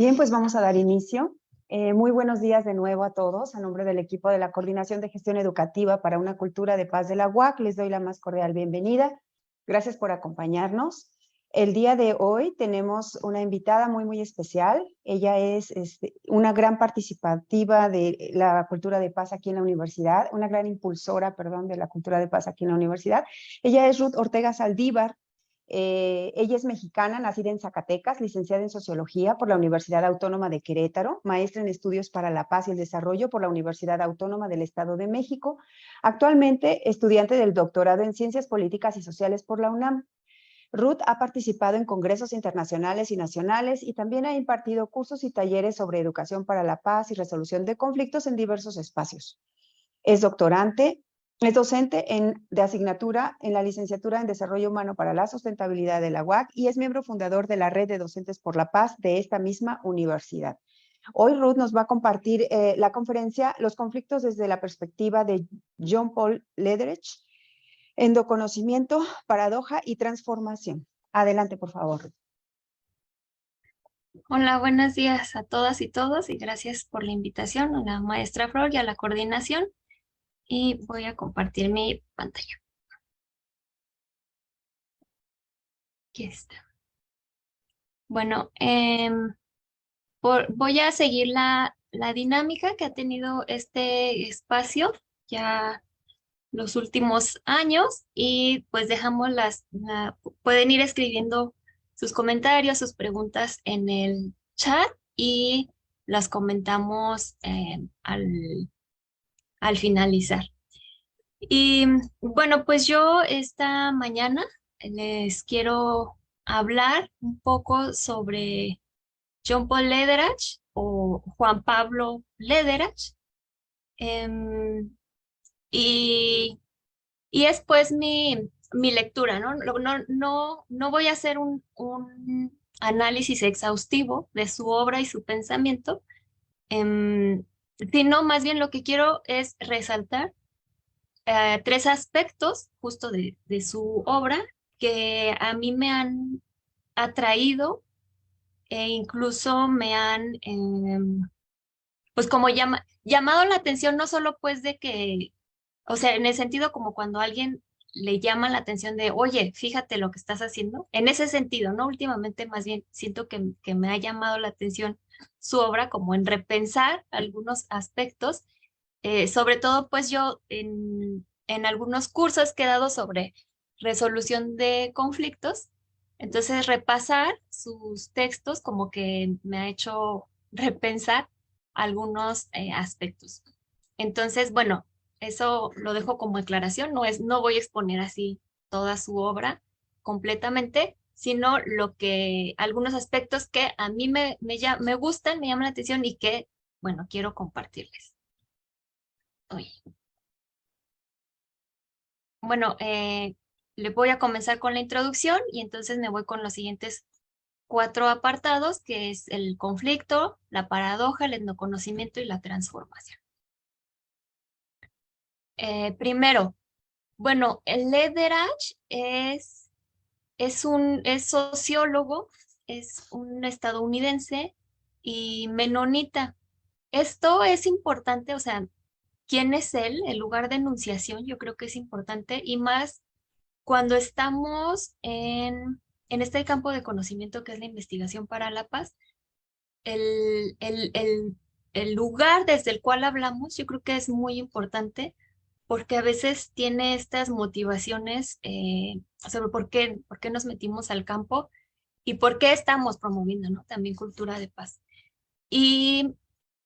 Bien, pues vamos a dar inicio. Muy buenos días de nuevo a todos. A nombre del equipo de la Coordinación de Gestión Educativa para una Cultura de Paz de la UAC, les doy la más cordial bienvenida. Gracias por acompañarnos. El día de hoy tenemos una invitada muy especial. Ella es una gran participativa de la cultura de paz aquí en la universidad, una gran impulsora, perdón, de la cultura de paz aquí en la universidad. Ella es Ruth Ortega Saldívar. Ella es mexicana, nacida en Zacatecas, licenciada en Sociología por la Universidad Autónoma de Querétaro, maestra en Estudios para la Paz y el Desarrollo por la Universidad Autónoma del Estado de México, actualmente estudiante del doctorado en Ciencias Políticas y Sociales por la UNAM. Ruth ha participado en congresos internacionales y nacionales y también ha impartido cursos y talleres sobre educación para la paz y resolución de conflictos en diversos espacios. Es docente de asignatura en la licenciatura en Desarrollo Humano para la Sustentabilidad de la UAC y es miembro fundador de la Red de Docentes por la Paz de esta misma universidad. Hoy Ruth nos va a compartir la conferencia Los conflictos desde la perspectiva de John Paul Lederich, Endoconocimiento, Paradoja y Transformación. Adelante, por favor. Hola, buenos días a todas y todos y gracias por la invitación a la maestra Flor y a la coordinación. Y voy a compartir mi pantalla. Aquí está. Bueno, voy a seguir la dinámica que ha tenido este espacio ya los últimos años y pues dejamos pueden ir escribiendo sus comentarios, sus preguntas en el chat y las comentamos al finalizar. Y bueno, pues yo esta mañana les quiero hablar un poco sobre John Paul Lederach o Juan Pablo Lederach. Y, y es pues mi lectura, ¿no? No voy a hacer un análisis exhaustivo de su obra y su pensamiento, em, sino más bien lo que quiero es resaltar tres aspectos justo de su obra que a mí me han atraído e incluso me han, pues como llamado la atención, no solo pues de que, o sea, en el sentido como cuando a alguien le llama la atención de, oye, fíjate lo que estás haciendo, en ese sentido, ¿no? Últimamente más bien siento que me ha llamado la atención su obra como en repensar algunos aspectos, sobre todo pues yo en algunos cursos que he dado sobre resolución de conflictos, entonces repasar sus textos como que me ha hecho repensar algunos aspectos. Entonces, bueno, eso lo dejo como aclaración, no voy a exponer así toda su obra completamente, sino algunos aspectos que a mí me gustan, me llaman la atención y que, bueno, quiero compartirles hoy. Bueno, le voy a comenzar con la introducción y entonces me voy con los siguientes cuatro apartados, que es el conflicto, la paradoja, el etnoconocimiento y la transformación. Primero, bueno, el Lederach es sociólogo, es un estadounidense y menonita. Esto es importante, o sea, ¿quién es él? El lugar de enunciación, yo creo que es importante y más cuando estamos en este campo de conocimiento que es la investigación para la paz. el, el, el, el lugar desde el cual hablamos, yo creo que es muy importante porque a veces tiene estas motivaciones sobre por qué nos metimos al campo y por qué estamos promoviendo, ¿no? También cultura de paz. Y,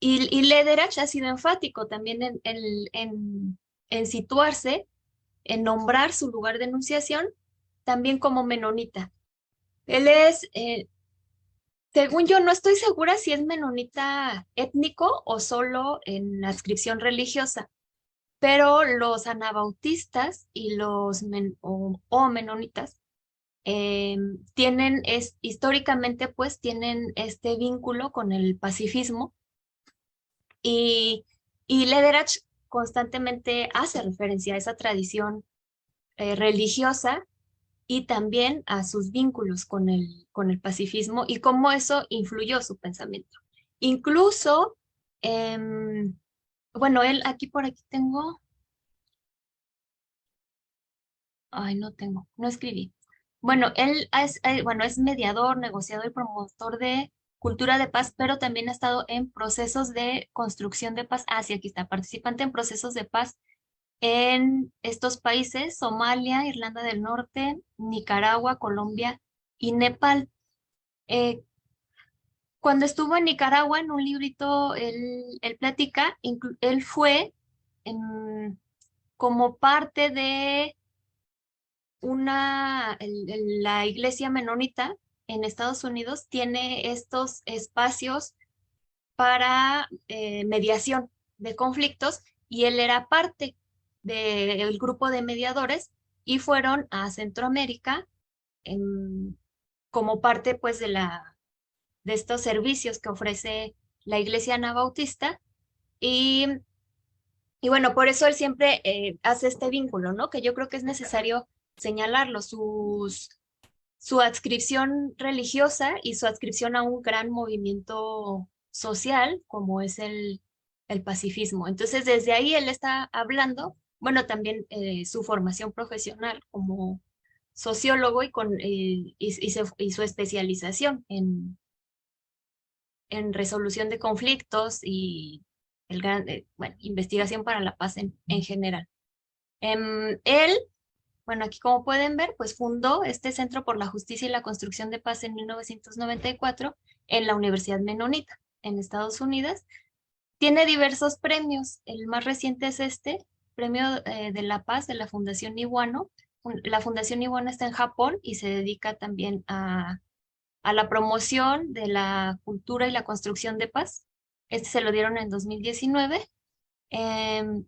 y Lederach ha sido enfático también en situarse, en nombrar su lugar de enunciación, también como menonita. Él es, según yo, no estoy segura si es menonita étnico o solo en adscripción religiosa, pero los anabautistas y o menonitas históricamente pues tienen este vínculo con el pacifismo y, y Lederach constantemente hace referencia a esa tradición religiosa y también a sus vínculos con el pacifismo y cómo eso influyó su pensamiento. Incluso, bueno, él aquí por aquí tengo, ay, no tengo, no escribí. Bueno, él es, bueno, es mediador, negociador y promotor de cultura de paz, pero también ha estado en procesos de construcción de paz. Ah, sí, aquí está, participante en procesos de paz en estos países: Somalia, Irlanda del Norte, Nicaragua, Colombia y Nepal. Eh, Cuando estuvo en Nicaragua, en un librito, él platica, él fue como parte de la iglesia menonita en Estados Unidos, tiene estos espacios para mediación de conflictos, y él era parte del grupo de mediadores y fueron a Centroamérica en- como parte pues de estos servicios que ofrece la Iglesia Anabautista. Y, y bueno, por eso él siempre hace este vínculo, ¿no? Que yo creo que es necesario señalarlo, su adscripción religiosa y su adscripción a un gran movimiento social como es el pacifismo. Entonces, desde ahí él está hablando, bueno, también su formación profesional como sociólogo y su especialización en resolución de conflictos y bueno, investigación para la paz en general. Él, bueno, aquí como pueden ver, pues fundó este Centro por la Justicia y la Construcción de Paz en 1994 en la Universidad Menonita, en Estados Unidos. Tiene diversos premios. El más reciente es este, Premio de la Paz de la Fundación Niwano. La Fundación Niwano está en Japón y se dedica también a la promoción de la cultura y la construcción de paz. Este se lo dieron en 2019.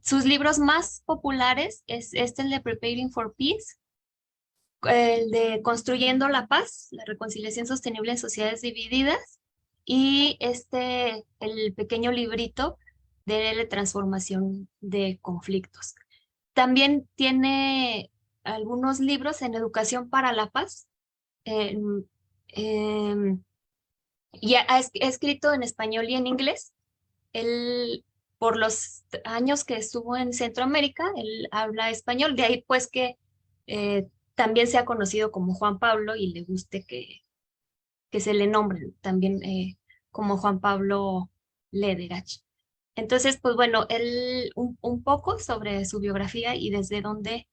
Sus libros más populares es este, el de Preparing for Peace, el de Construyendo la Paz, la reconciliación sostenible en sociedades divididas, y este, el pequeño librito de transformación de conflictos. También tiene algunos libros en educación para la paz, en- em, y ha escrito en español y en inglés. Él, por los años que estuvo en Centroamérica, él habla español, de ahí pues que también se ha conocido como Juan Pablo y le guste que se le nombre también como Juan Pablo Lederach. Entonces, pues bueno, él un poco sobre su biografía y desde dónde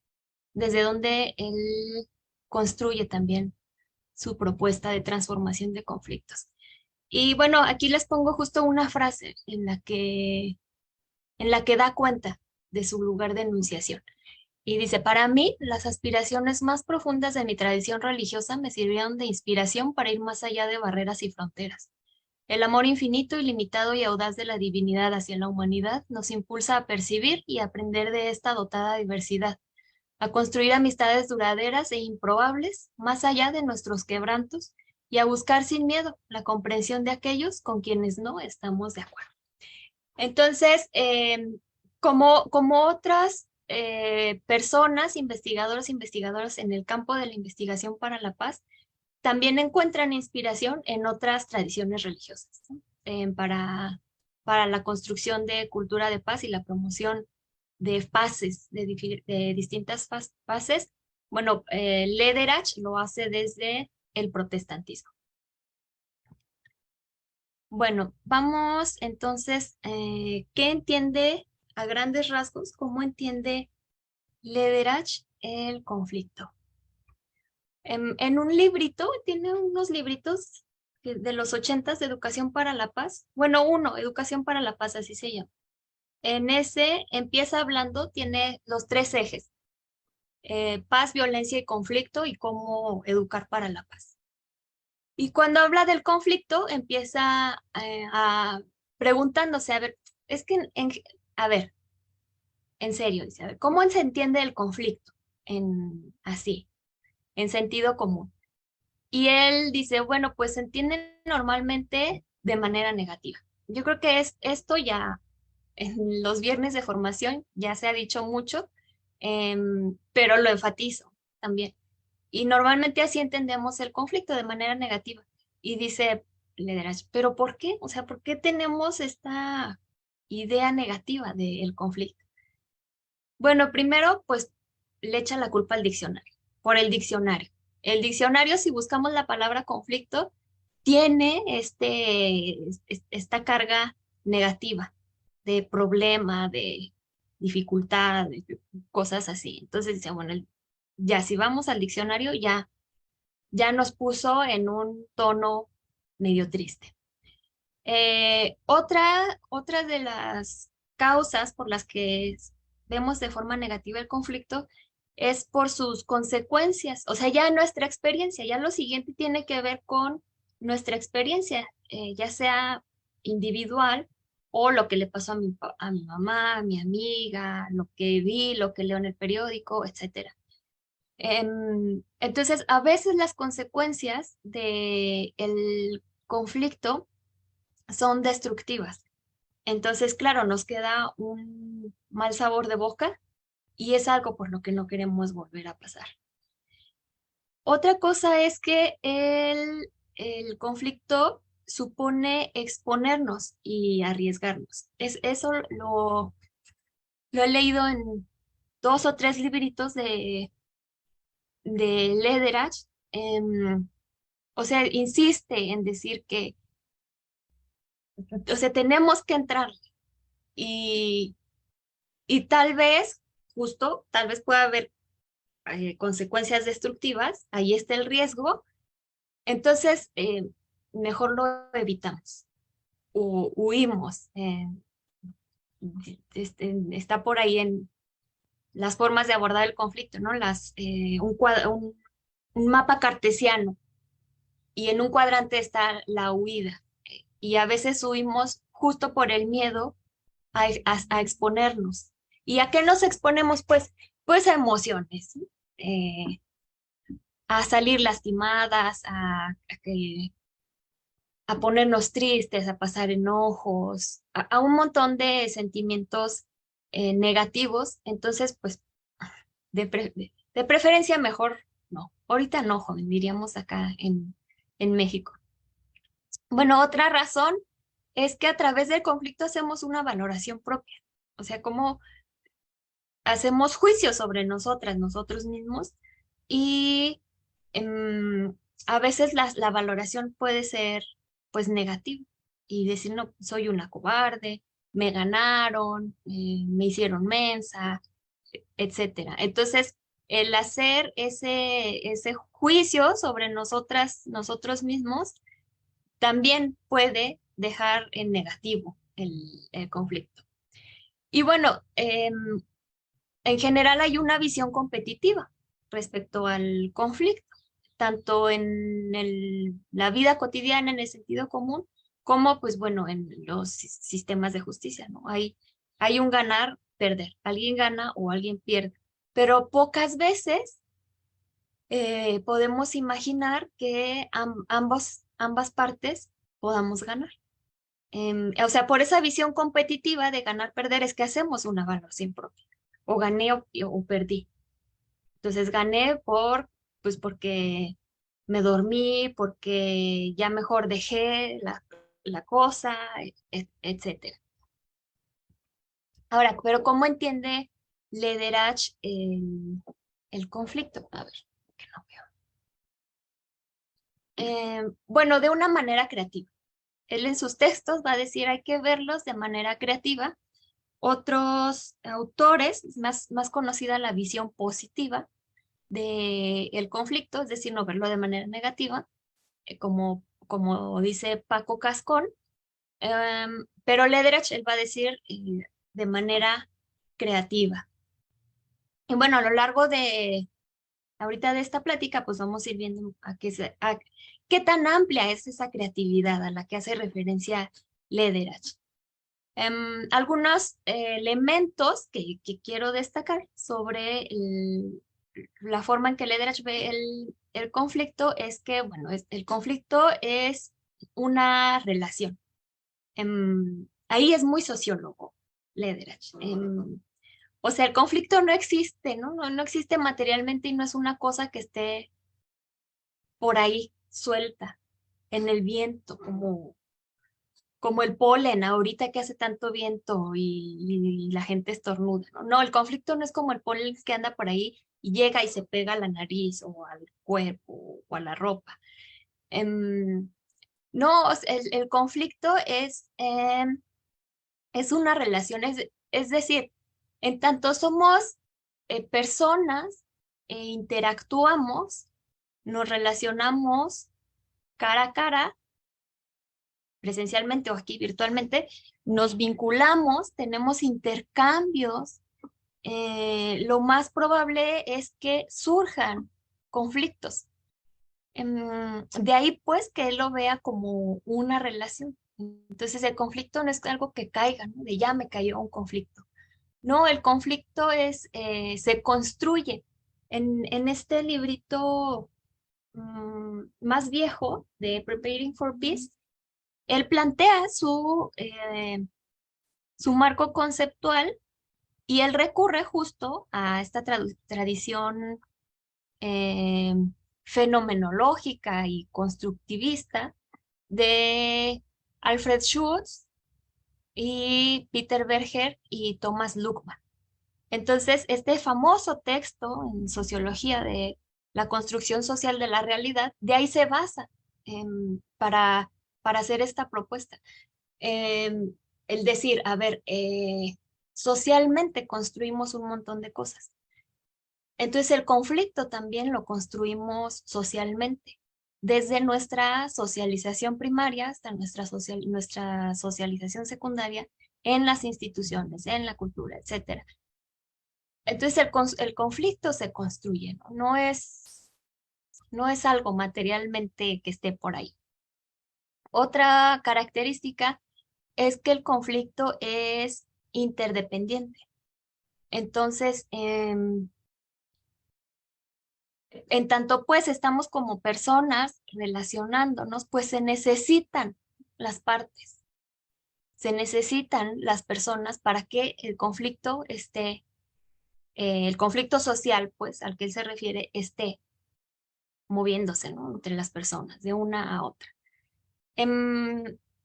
él construye también su propuesta de transformación de conflictos. Y bueno, aquí les pongo justo una frase en la que da cuenta de su lugar de enunciación. Y dice: para mí, las aspiraciones más profundas de mi tradición religiosa me sirvieron de inspiración para ir más allá de barreras y fronteras. El amor infinito, ilimitado y audaz de la divinidad hacia la humanidad nos impulsa a percibir y aprender de esta dotada diversidad, a construir amistades duraderas e improbables más allá de nuestros quebrantos, y a buscar sin miedo la comprensión de aquellos con quienes no estamos de acuerdo. Entonces, como otras personas, investigadores e investigadoras en el campo de la investigación para la paz, también encuentran inspiración en otras tradiciones religiosas, ¿no? Para la construcción de cultura de paz y la promoción de fases, de distintas fases. Bueno, Lederach lo hace desde el protestantismo. Bueno, vamos entonces, ¿qué entiende a grandes rasgos? ¿Cómo entiende Lederach el conflicto? En un librito, tiene unos libritos de los 80 de Educación para la Paz. Bueno, Educación para la Paz, así se llama. En ese empieza hablando, tiene los tres ejes: paz, violencia y conflicto, y cómo educar para la paz. Y cuando habla del conflicto, empieza preguntándose, a ver, es que, a ver, en serio, dice, a ver, ¿cómo se entiende el conflicto así, en sentido común? Y él dice, bueno, pues se entiende normalmente de manera negativa. Yo creo que esto ya en los viernes de formación ya se ha dicho mucho, pero lo enfatizo también. Y normalmente así entendemos el conflicto de manera negativa. Y dice Lederach, ¿pero por qué? O sea, ¿por qué tenemos esta idea negativa del conflicto? Bueno, primero, pues le echan la culpa al diccionario, por el diccionario. El diccionario, si buscamos la palabra conflicto, tiene esta carga negativa de problema, de dificultad, de cosas así. Entonces dice, bueno, ya si vamos al diccionario, ya nos puso en un tono medio triste. Otra de las causas por las que vemos de forma negativa el conflicto es por sus consecuencias, o sea, ya nuestra experiencia, ya lo siguiente tiene que ver con nuestra experiencia, ya sea individual o lo que le pasó a mi mamá, a mi amiga, lo que vi, lo que leo en el periódico, etcétera. Entonces, a veces las consecuencias del conflicto son destructivas. Entonces, claro, nos queda un mal sabor de boca y es algo por lo que no queremos volver a pasar. Otra cosa es que el conflicto supone exponernos y arriesgarnos. Eso lo he leído en 2 o 3 libritos de Lederach. O sea, insiste en decir que, o sea, tenemos que entrar y, y tal vez pueda haber consecuencias destructivas, ahí está el riesgo, entonces mejor lo evitamos o huimos. Está por ahí en las formas de abordar el conflicto, ¿no? Un mapa cartesiano y en un cuadrante está la huida y a veces huimos justo por el miedo a exponernos. ¿Y a qué nos exponemos? Pues a emociones, ¿sí? A salir lastimadas, a ponernos tristes, a pasar enojos, a un montón de sentimientos negativos. Entonces, pues, de preferencia mejor no. Ahorita no, joven, diríamos acá en México. Bueno, otra razón es que a través del conflicto hacemos una valoración propia. O sea, cómo hacemos juicios sobre nosotras, nosotros mismos, y a veces la valoración puede ser pues negativa y decir, no, soy una cobarde, me ganaron, me hicieron mensa, etcétera. Entonces, el hacer ese juicio sobre nosotros mismos, también puede dejar en negativo el conflicto. Y bueno, en general hay una visión competitiva respecto al conflicto, tanto en la vida cotidiana, en el sentido común, como pues bueno, en los sistemas de justicia, ¿no? Hay un ganar, perder, alguien gana o alguien pierde, pero pocas veces podemos imaginar que ambas partes podamos ganar. O sea, por esa visión competitiva de ganar-perder es que hacemos una evaluación propia. O gané o perdí. Entonces gané pues porque me dormí, porque ya mejor dejé la cosa, etcétera. Ahora, pero ¿cómo entiende Lederach el conflicto? A ver, que no veo. Bueno, de una manera creativa. Él en sus textos va a decir hay que verlos de manera creativa. Otros autores, más conocida la visión positiva del conflicto, es decir, no verlo de manera negativa, como dice Paco Cascón, pero Lederach él va a decir de manera creativa. Y bueno, a lo largo de ahorita de esta plática, pues vamos a ir viendo a qué tan amplia es esa creatividad a la que hace referencia Lederach. Algunos elementos que quiero destacar sobre la forma en que Lederach ve el conflicto es que, bueno, el conflicto es una relación. Ahí es muy sociólogo Lederach. O sea, el conflicto no existe, ¿no? No existe materialmente y no es una cosa que esté por ahí suelta en el viento, como el polen ahorita que hace tanto viento y la gente estornuda, ¿no? No, el conflicto no es como el polen que anda por ahí y llega y se pega a la nariz o al cuerpo o a la ropa. Em, no, el conflicto es una relación, es decir, en tanto somos personas, interactuamos, nos relacionamos cara a cara, presencialmente o aquí virtualmente, nos vinculamos, tenemos intercambios, lo más probable es que surjan conflictos. De ahí pues que él lo vea como una relación. Entonces el conflicto no es algo que caiga, ¿no? De ya me cayó un conflicto. No, el conflicto se construye. En este librito más viejo de Preparing for Peace, él plantea su marco conceptual y él recurre justo a esta tradición eh, fenomenológica y constructivista de Alfred Schutz y Peter Berger y Thomas Luckmann. Entonces, este famoso texto en sociología de la construcción social de la realidad, de ahí se basa para hacer esta propuesta. El decir, a ver, socialmente construimos un montón de cosas. Entonces el conflicto también lo construimos socialmente, desde nuestra socialización primaria hasta nuestra socialización secundaria en las instituciones, en la cultura, etcétera. Entonces el conflicto se construye, ¿no? No es algo materialmente que esté por ahí. Otra característica es que el conflicto es interdependiente. Entonces, en tanto pues estamos como personas relacionándonos, pues se necesitan las partes, se necesitan las personas para que el conflicto el conflicto social, pues al que él se refiere, esté moviéndose, ¿no? Entre las personas, de una a otra.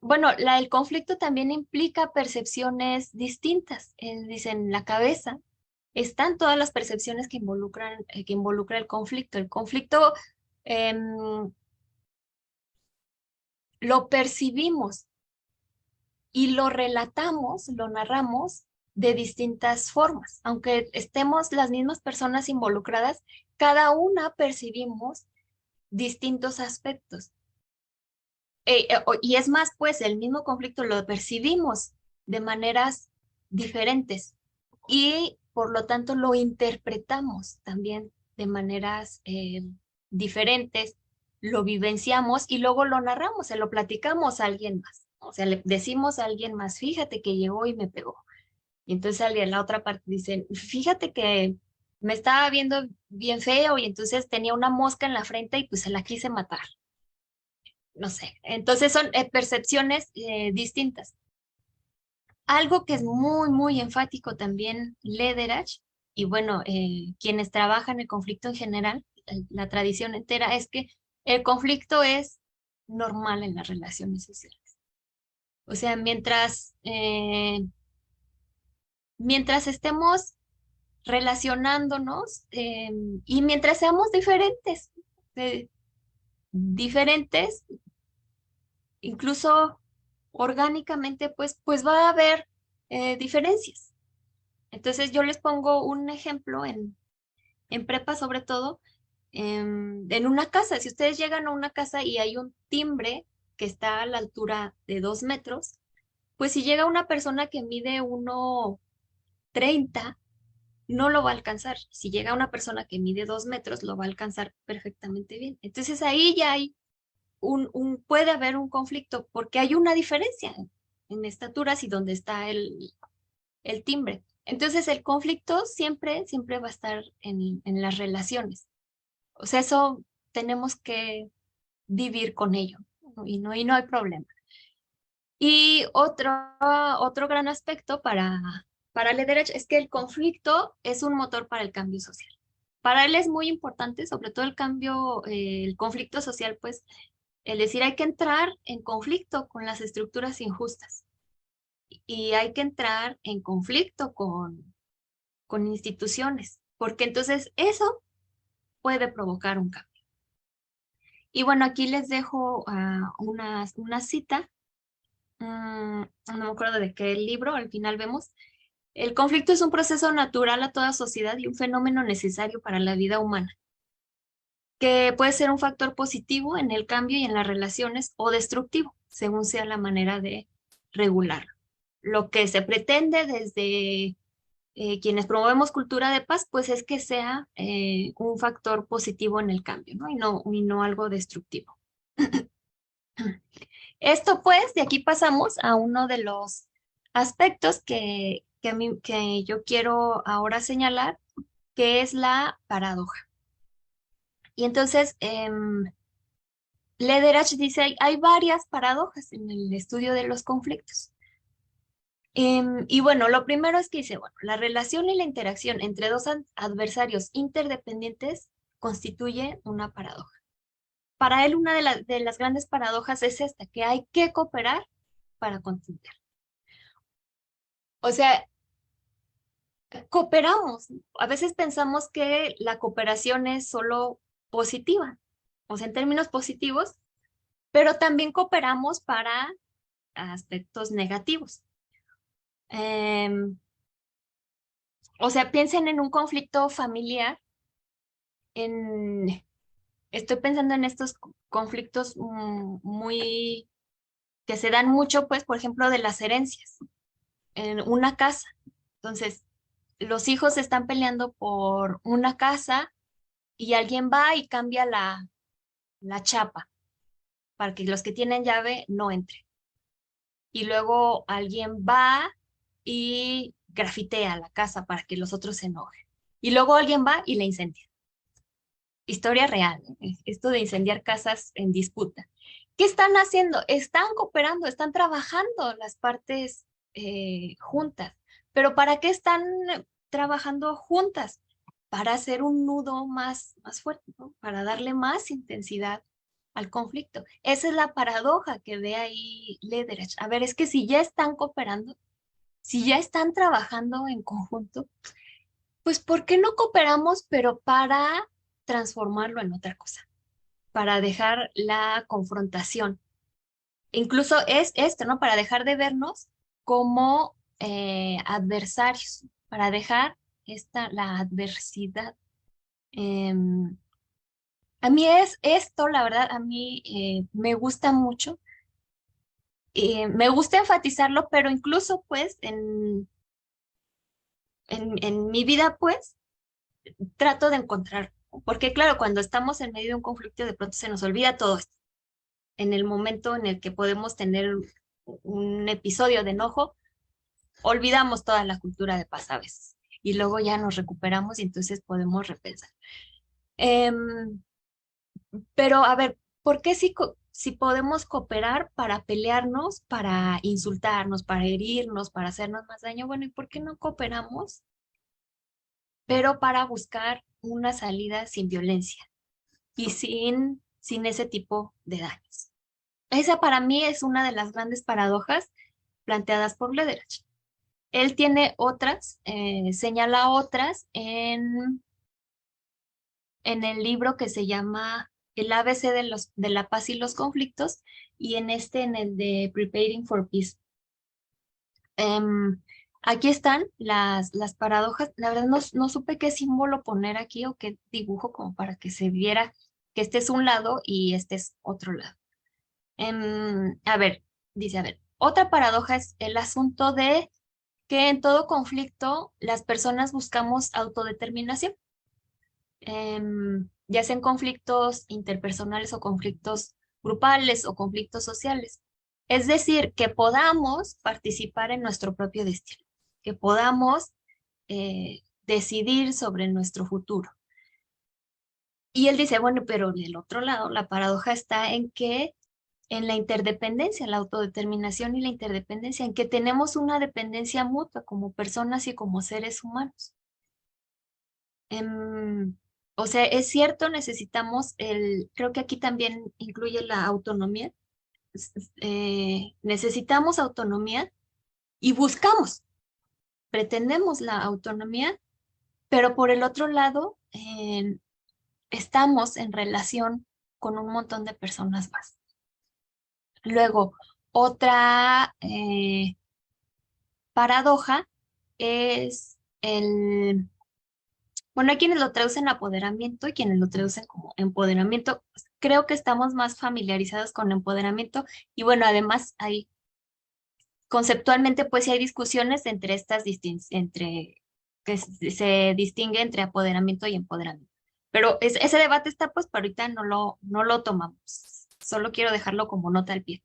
Bueno, el conflicto también implica percepciones distintas. Dice, en la cabeza están todas las percepciones que involucra el conflicto. El conflicto lo percibimos y lo relatamos, lo narramos de distintas formas. Aunque estemos las mismas personas involucradas, cada una percibimos distintos aspectos. Y es más, pues el mismo conflicto lo percibimos de maneras diferentes y por lo tanto lo interpretamos también de maneras diferentes, lo vivenciamos y luego lo narramos, se lo platicamos a alguien más. O sea, le decimos a alguien más, fíjate que llegó y me pegó. Y entonces alguien, la otra parte dice, fíjate que me estaba viendo bien feo y entonces tenía una mosca en la frente y pues se la quise matar. No sé. Entonces son percepciones distintas. Algo que es muy, muy enfático también Lederach, y bueno, quienes trabajan el conflicto en general, la tradición entera, es que el conflicto es normal en las relaciones sociales. O sea, mientras estemos relacionándonos y mientras seamos eh, diferentes, incluso orgánicamente, pues va a haber diferencias. Entonces yo les pongo un ejemplo en prepa sobre todo, en una casa. Si ustedes llegan a una casa y hay un timbre que está a la altura de 2 metros, pues si llega una persona que mide 1,30, no lo va a alcanzar. Si llega una persona que mide 2 metros, lo va a alcanzar perfectamente bien. Entonces ahí ya hay puede haber un conflicto porque hay una diferencia en estaturas y donde está el timbre. Entonces el conflicto siempre, siempre va a estar en las relaciones. O sea, eso tenemos que vivir con ello, ¿no? Y no hay problema. Y otro gran aspecto para Lederach es que el conflicto es un motor para el cambio social. Para él es muy importante, sobre todo el cambio, el conflicto social, pues, el decir hay que entrar en conflicto con las estructuras injustas y hay que entrar en conflicto con instituciones, porque entonces eso puede provocar un cambio. Y bueno, aquí les dejo una cita, no me acuerdo de qué libro, al final vemos. El conflicto es un proceso natural a toda sociedad y un fenómeno necesario para la vida humana, que puede ser un factor positivo en el cambio y en las relaciones o destructivo, según sea la manera de regularlo. Lo que se pretende desde quienes promovemos cultura de paz, pues es que sea un factor positivo en el cambio, ¿no? Y no algo destructivo. Esto pues, de aquí pasamos a uno de los aspectos que yo quiero ahora señalar, que es la paradoja. Y entonces, Lederach dice, hay varias paradojas en el estudio de los conflictos. Y bueno, lo primero es que dice, bueno, la relación y la interacción entre dos adversarios interdependientes constituye una paradoja. Para él, una de las grandes paradojas es esta, que hay que cooperar para contender. O sea, cooperamos. A veces pensamos que la cooperación es solo positiva, o sea, en términos positivos, pero también cooperamos para aspectos negativos. Em, o sea, piensen en un conflicto familiar, en, estoy pensando en estos conflictos muy, que se dan mucho, pues, por ejemplo, de las herencias en una casa. Entonces, los hijos se están peleando por una casa y alguien va y cambia la chapa para que los que tienen llave no entren. Y luego alguien va y grafitea la casa para que los otros se enojen. Y luego alguien va y la incendia. Historia real, esto de incendiar casas en disputa. ¿Qué están haciendo? Están cooperando, están trabajando las partes juntas. ¿Pero para qué están trabajando juntas? Para hacer un nudo más fuerte, ¿no? Para darle más intensidad al conflicto. Esa es la paradoja que ve ahí Lederach. A ver, es que si ya están cooperando, si ya están trabajando en conjunto, pues ¿por qué no cooperamos, pero para transformarlo en otra cosa? Para dejar la confrontación. Incluso es esto, ¿no? Para dejar de vernos como adversarios, para dejar la adversidad. A mí es esto, la verdad, a mí me gusta mucho. Me gusta enfatizarlo, pero incluso pues en mi vida pues trato de encontrar, porque claro, cuando estamos en medio de un conflicto de pronto se nos olvida todo esto. En el momento en el que podemos tener un episodio de enojo, olvidamos toda la cultura de paz a veces y luego ya nos recuperamos y entonces podemos repensar. Em, pero a ver, ¿por qué si podemos cooperar para pelearnos, para insultarnos, para herirnos, para hacernos más daño? Bueno, ¿y por qué no cooperamos, pero para buscar una salida sin violencia y sin ese tipo de daños? Esa para mí es una de las grandes paradojas planteadas por Lederach. Él tiene otras, señala otras en el libro que se llama El ABC de la paz y los conflictos y en el de Preparing for Peace. Em, Aquí están las paradojas. La verdad no supe qué símbolo poner aquí o qué dibujo como para que se viera que este es un lado y este es otro lado. A ver, dice, a ver, otra paradoja es el asunto de que en todo conflicto las personas buscamos autodeterminación, ya sean conflictos interpersonales o conflictos grupales o conflictos sociales. Es decir, que podamos participar en nuestro propio destino, que podamos decidir sobre nuestro futuro. Y él dice, bueno, pero del otro lado, la paradoja está en que en la interdependencia, la autodeterminación y la interdependencia, en que tenemos una dependencia mutua como personas y como seres humanos. O sea, es cierto, necesitamos creo que aquí también incluye la autonomía. Necesitamos autonomía y buscamos, pretendemos la autonomía, pero por el otro lado, estamos en relación con un montón de personas más. Luego, otra paradoja es bueno, hay quienes lo traducen apoderamiento y quienes lo traducen como empoderamiento. Creo que estamos más familiarizados con empoderamiento y bueno, además hay conceptualmente pues sí hay discusiones entre se distingue entre apoderamiento y empoderamiento. Pero ese debate está pues, pero ahorita no lo tomamos. Solo quiero dejarlo como nota al pie.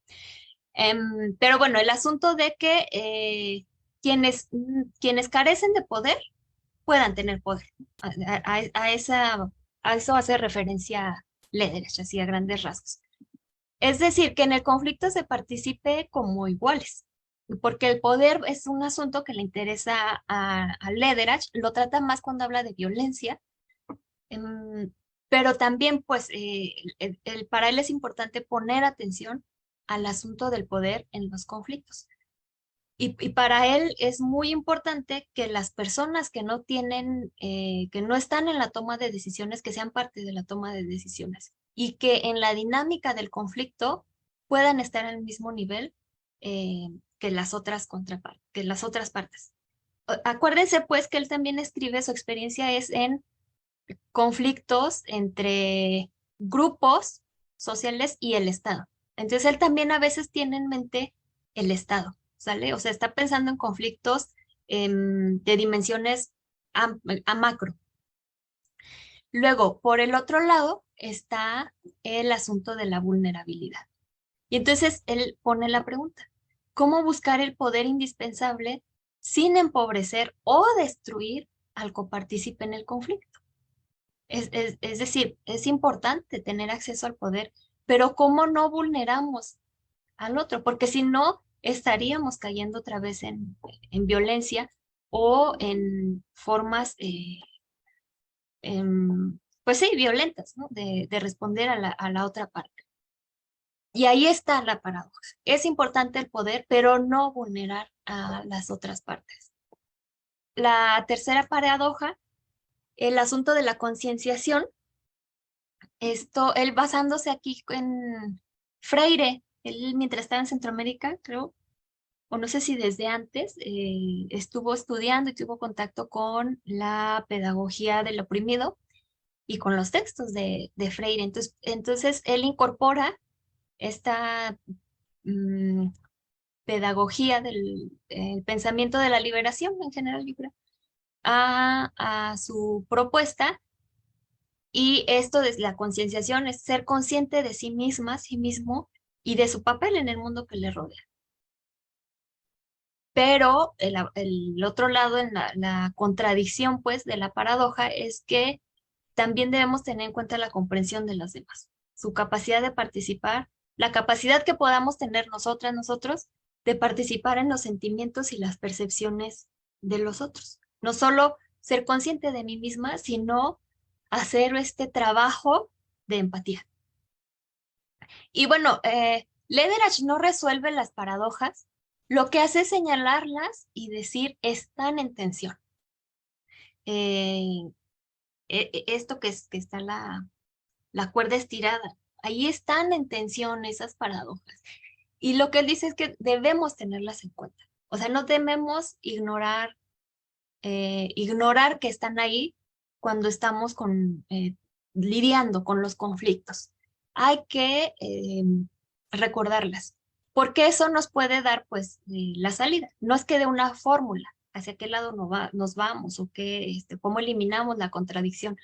Pero bueno, el asunto de que quienes carecen de poder puedan tener poder. A eso hace referencia Lederer, así a grandes rasgos. Es decir, que en el conflicto se participe como iguales, porque el poder es un asunto que le interesa a Lederach, lo trata más cuando habla de violencia, em, pero también pues para él es importante poner atención al asunto del poder en los conflictos. Y para él es muy importante que las personas que no tienen, que no están en la toma de decisiones, que sean parte de la toma de decisiones y que en la dinámica del conflicto puedan estar al mismo nivel que las otras que las otras partes. Acuérdense pues que él también escribe, su experiencia es en conflictos entre grupos sociales y el Estado. Entonces él también a veces tiene en mente el Estado, ¿sale? O sea, está pensando en conflictos de dimensiones a macro. Luego, por el otro lado, está el asunto de la vulnerabilidad. Y entonces él pone la pregunta, ¿cómo buscar el poder indispensable sin empobrecer o destruir al copartícipe en el conflicto? Es decir, es importante tener acceso al poder, pero ¿cómo no vulneramos al otro? Porque si no, estaríamos cayendo otra vez en violencia o en formas, pues sí, violentas, ¿no? De responder a la otra parte. Y ahí está la paradoja. Es importante el poder, pero no vulnerar a las otras partes. La tercera paradoja, el asunto de la concienciación. Esto, él basándose aquí en Freire, él mientras estaba en Centroamérica, creo, o no sé si desde antes, estuvo estudiando y tuvo contacto con la pedagogía del oprimido y con los textos de Freire. Entonces, él incorpora esta mm, pedagogía del pensamiento de la liberación en general, yo creo, a su propuesta. Y esto de la concienciación es ser consciente de sí misma, sí mismo y de su papel en el mundo que le rodea. Pero el otro lado, en la contradicción, pues, de la paradoja es que también debemos tener en cuenta la comprensión de los demás, su capacidad de participar, la capacidad que podamos tener nosotras, nosotros, de participar en los sentimientos y las percepciones de los otros. No solo ser consciente de mí misma, sino hacer este trabajo de empatía. Y bueno, Lederach no resuelve las paradojas, lo que hace es señalarlas y decir están en tensión. Eh, Esto que está la cuerda estirada, ahí están en tensión esas paradojas. Y lo que él dice es que debemos tenerlas en cuenta. O sea, no debemos ignorar que están ahí cuando estamos lidiando con los conflictos. Hay que recordarlas, porque eso nos puede dar pues la salida. No es que de una fórmula hacia qué lado nos vamos o cómo eliminamos la contradicción.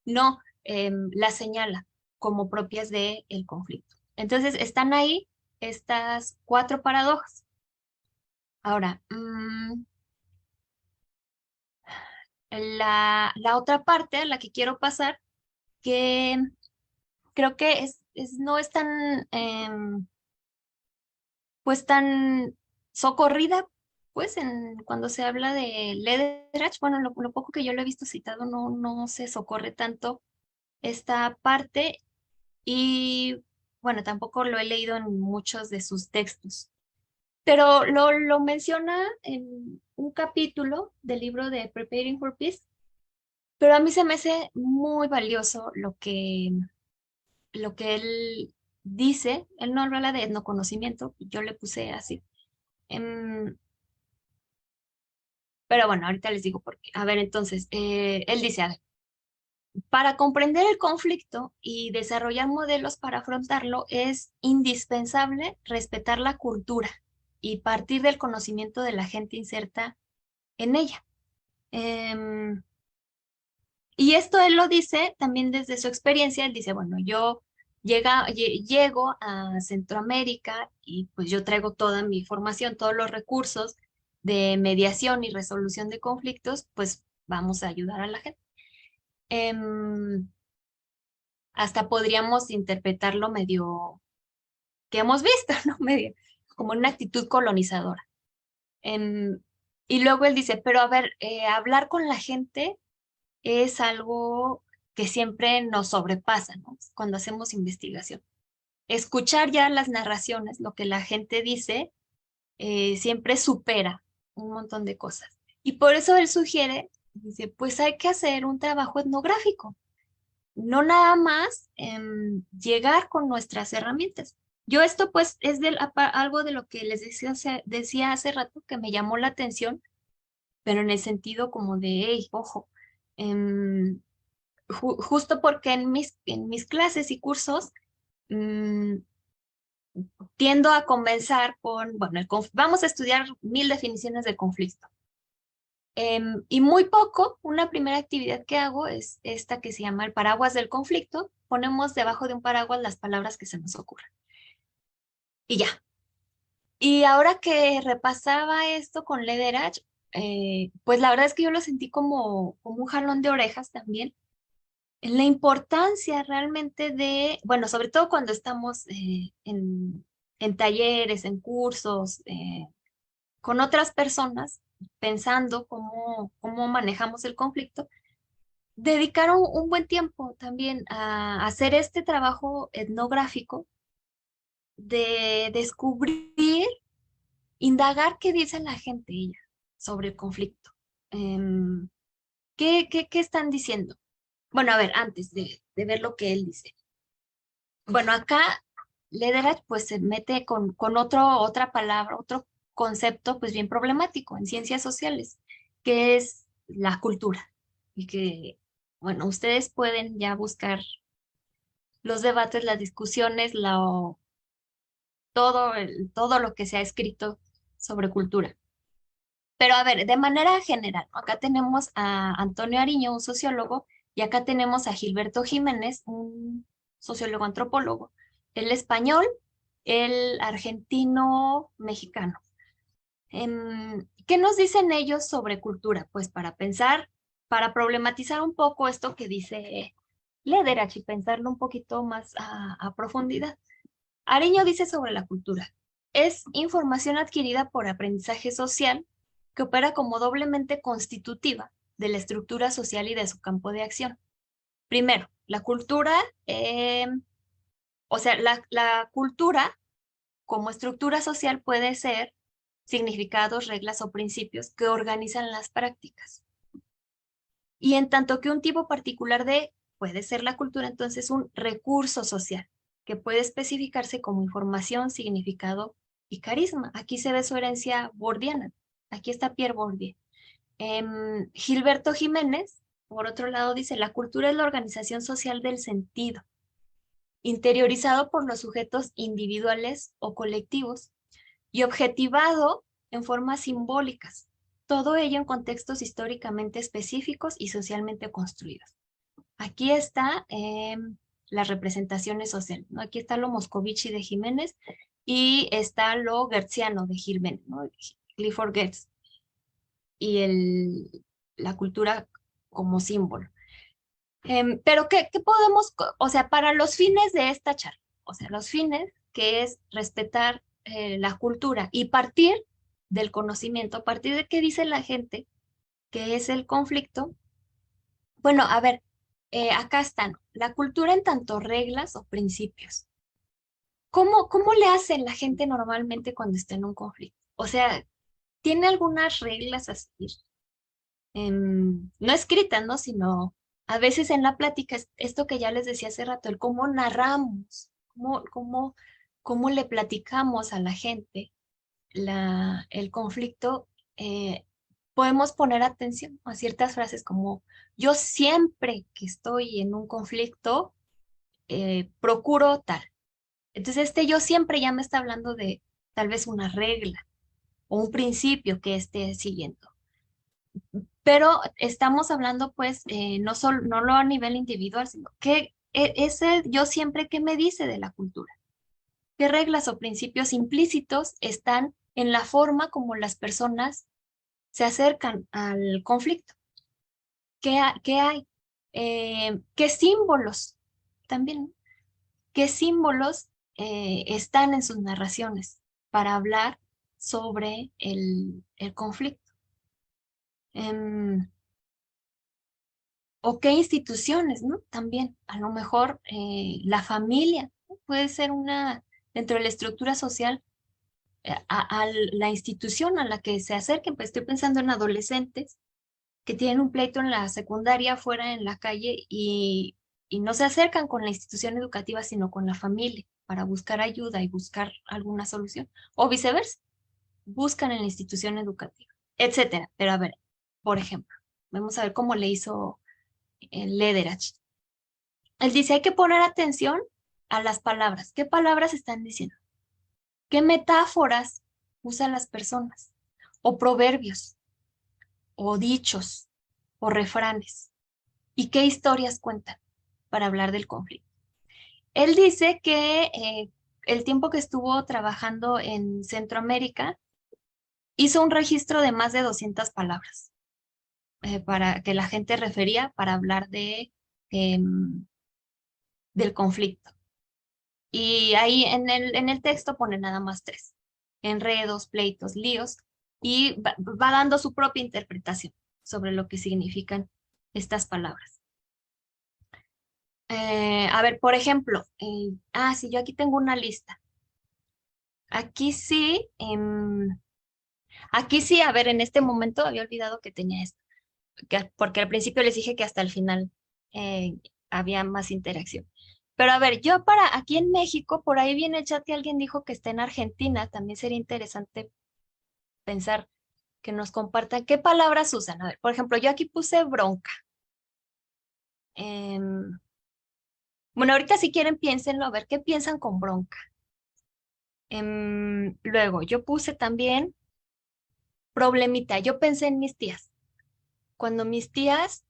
No, la señala como propias del conflicto. Entonces, están ahí estas cuatro paradojas. Ahora, la otra parte a la que quiero pasar, que creo que no es tan, pues tan socorrida, pues cuando se habla de Lederach, bueno, lo poco que yo lo he visto citado no se socorre tanto esta parte y bueno, tampoco lo he leído en muchos de sus textos, pero lo menciona en un capítulo del libro de Preparing for Peace, pero a mí se me hace muy valioso lo que él dice. Él no habla de etnoconocimiento, yo le puse así. Em, pero bueno, ahorita les digo por qué. A ver, entonces, él dice, a ver, para comprender el conflicto y desarrollar modelos para afrontarlo es indispensable respetar la cultura y partir del conocimiento de la gente inserta en ella. Em, y esto él lo dice también desde su experiencia. Él dice, bueno, yo llego a Centroamérica y pues yo traigo toda mi formación, todos los recursos de mediación y resolución de conflictos, pues vamos a ayudar a la gente. Em, hasta podríamos interpretarlo medio que hemos visto, ¿no? Medio como una actitud colonizadora. Em, y luego él dice, pero a ver, hablar con la gente es algo que siempre nos sobrepasa, ¿no? Cuando hacemos investigación. Escuchar ya las narraciones, lo que la gente dice, siempre supera un montón de cosas. Y por eso él sugiere, dice, pues hay que hacer un trabajo etnográfico, no nada más llegar con nuestras herramientas. Yo esto pues es algo de lo que les decía hace rato que me llamó la atención, pero en el sentido como de, hey, ojo, em, justo porque en mis clases y cursos mm, tiendo a comenzar con, bueno, vamos a estudiar 1000 definiciones de conflicto. Y muy poco, una primera actividad que hago es esta que se llama el paraguas del conflicto. Ponemos debajo de un paraguas las palabras que se nos ocurran. Y ya. Y ahora que repasaba esto con Lederach, pues la verdad es que yo lo sentí como un jalón de orejas también, en la importancia realmente de, bueno, sobre todo cuando estamos en talleres, en cursos, con otras personas, pensando cómo manejamos el conflicto, dedicar un buen tiempo también a hacer este trabajo etnográfico de descubrir, indagar qué dice la gente ella sobre el conflicto. Em, qué están diciendo? Bueno, a ver, antes de ver lo que él dice. Bueno, acá Lederach pues se mete con otra palabra, otro concepto pues bien problemático en ciencias sociales, que es la cultura. Y que, bueno, ustedes pueden ya buscar los debates, las discusiones, todo lo que se ha escrito sobre cultura. Pero a ver, de manera general, ¿no? Acá tenemos a Antonio Ariño, un sociólogo, y acá tenemos a Gilberto Jiménez, un sociólogo antropólogo, el español, el argentino mexicano. ¿Qué nos dicen ellos sobre cultura? Pues para pensar, para problematizar un poco esto que dice Lederach y pensarlo un poquito más a profundidad. Ariño dice sobre la cultura. Es información adquirida por aprendizaje social que opera como doblemente constitutiva de la estructura social y de su campo de acción. Primero, la cultura, o sea, la cultura como estructura social puede ser significados, reglas o principios que organizan las prácticas. Y en tanto que un tipo particular de puede ser la cultura, entonces un recurso social que puede especificarse como información, significado y carisma. Aquí se ve su herencia bordiana. Aquí está Pierre Bourdieu. Gilberto Jiménez, por otro lado, dice, la cultura es la organización social del sentido, interiorizado por los sujetos individuales o colectivos y objetivado en formas simbólicas, todo ello en contextos históricamente específicos y socialmente construidos. Aquí está las representaciones sociales, ¿no? Aquí está lo Moscovici de Jiménez y está lo Gertziano de Jiménez, ¿no? Clifford Geertz y la cultura como símbolo. Pero ¿qué podemos, o sea, para los fines de esta charla, o sea, los fines que es respetar la cultura y partir del conocimiento, a partir de qué dice la gente que es el conflicto? Bueno, a ver, acá están, la cultura en tanto reglas o principios. ¿Cómo le hacen la gente normalmente cuando está en un conflicto? O sea, ¿tiene algunas reglas a seguir? No escritas, ¿no? Sino a veces en la plática, esto que ya les decía hace rato, el cómo narramos, cómo le platicamos a la gente el conflicto, podemos poner atención a ciertas frases como yo siempre que estoy en un conflicto, procuro tal. Entonces, yo siempre ya me está hablando de tal vez una regla o un principio que esté siguiendo. Pero estamos hablando, pues, no lo a nivel individual, sino que ese yo siempre que me dice de la cultura. ¿Qué reglas o principios implícitos están en la forma como las personas se acercan al conflicto? ¿Qué hay? ¿Qué símbolos también? ¿Qué símbolos están en sus narraciones para hablar sobre el conflicto? Em, ¿O qué instituciones, ¿no? También, a lo mejor la familia, ¿no? Puede ser dentro de la estructura social, la institución a la que se acerquen, pues estoy pensando en adolescentes que tienen un pleito en la secundaria, fuera en la calle, y no se acercan con la institución educativa, sino con la familia para buscar ayuda y buscar alguna solución, o viceversa, buscan en la institución educativa, etcétera. Pero a ver, por ejemplo, vamos a ver cómo le hizo Lederach. Él dice, hay que poner atención a las palabras. ¿Qué palabras están diciendo? ¿Qué metáforas usan las personas? O proverbios, o dichos, o refranes. ¿Y qué historias cuentan para hablar del conflicto? Él dice que el tiempo que estuvo trabajando en Centroamérica, hizo un registro de más de 200 palabras para que la gente refería para hablar em, del conflicto. Y ahí en el texto pone nada más tres: enredos, pleitos, líos, y va dando su propia interpretación sobre lo que significan estas palabras. A ver, por ejemplo, sí, yo aquí tengo una lista. Aquí sí, aquí sí, a ver, en este momento había olvidado que tenía esto, porque al principio les dije que hasta el final eh, había más interacción. Pero a ver, yo para aquí en México, por ahí viene el chat y alguien dijo que está en Argentina, también sería interesante pensar que nos compartan qué palabras usan. A ver, por ejemplo, yo aquí puse bronca. Em, bueno, ahorita si quieren piénsenlo, a ver qué piensan con bronca. Luego, yo puse también problemita. Yo pensé en mis tías. Cuando mis tías,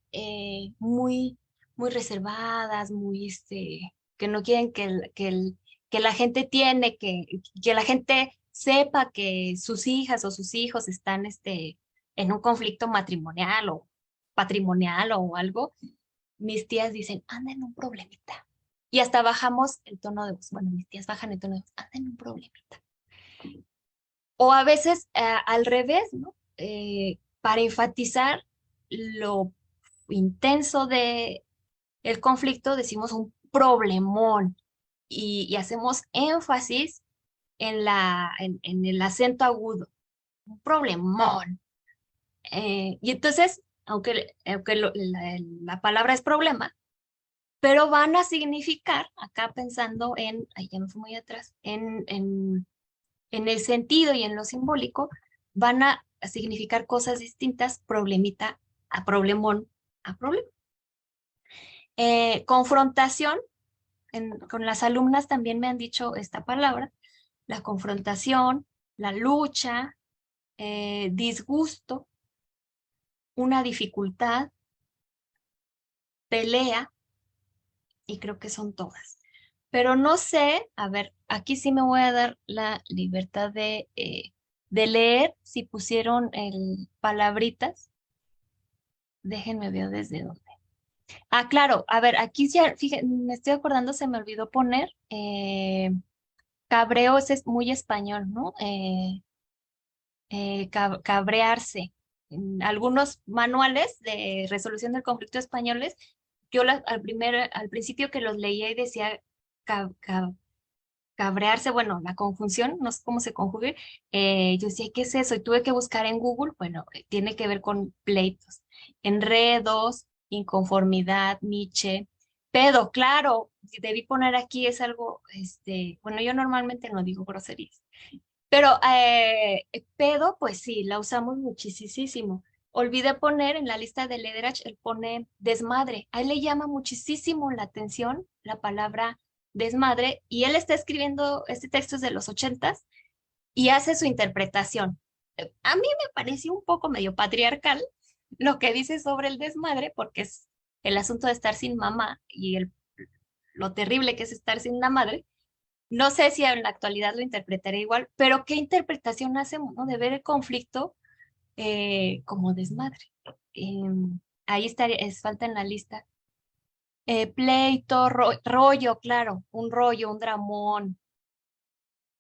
muy reservadas, que no quieren que la gente que la gente sepa que sus hijas o sus hijos están, en un conflicto matrimonial o patrimonial o algo, mis tías dicen, anda en un problemita. Y hasta bajamos el tono de voz. Bueno, mis tías bajan el tono de voz, anda en un problemita. O a veces al revés, ¿no? Para enfatizar lo intenso de el conflicto, decimos un problemón y hacemos énfasis en el acento agudo, un problemón. Y entonces, aunque la palabra es problema, pero van a significar, acá pensando ahí ya me fui muy atrás, en el sentido y en lo simbólico, van a significar cosas distintas, problemita a problemón a problema. Confrontación, con las alumnas también me han dicho esta palabra, la confrontación, la lucha, disgusto, una dificultad, pelea, y creo que son todas. Pero no sé, a ver, aquí sí me voy a dar la libertad de leer si pusieron el palabritas. Déjenme ver desde dónde. Ah, claro, a ver, aquí ya, fíjense, me estoy acordando, se me olvidó poner cabreo, ese es muy español, ¿no? Cabrearse. En algunos manuales de resolución del conflicto españoles yo al principio que los leía y decía ca- ca- cabrearse, bueno, la conjunción, no sé cómo se conjugue, yo decía, ¿qué es eso? Y tuve que buscar en Google, bueno, tiene que ver con pleitos, enredos, inconformidad, Nietzsche, pedo, claro, debí poner aquí, es algo, bueno, yo normalmente no digo groserías, pero pedo, pues sí, la usamos muchísimo. Olvidé poner en la lista de Lederach, él pone desmadre. A él le llama muchísimo la atención la palabra desmadre y él está escribiendo, este texto es de los 80 y hace su interpretación. A mí me pareció un poco medio patriarcal lo que dice sobre el desmadre porque es el asunto de estar sin mamá y lo terrible que es estar sin la madre. No sé si en la actualidad lo interpretaré igual, pero ¿qué interpretación hace uno de ver el conflicto como desmadre? Ahí estaría, es falta en la lista. Pleito, rollo, claro, un rollo, un dramón.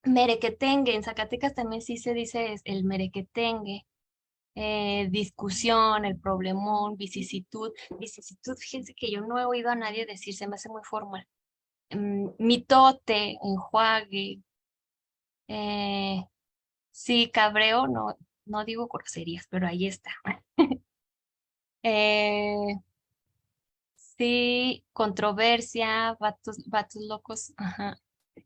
Merequetengue, en Zacatecas también sí se dice el merequetengue. Discusión, el problemón, vicisitud. Vicisitud, fíjense que yo no he oído a nadie decir, se me hace muy formal. Mitote, enjuague. Eh, sí, cabreo, no, no digo groserías, pero ahí está. Eh, sí, controversia, vatos locos. Ajá.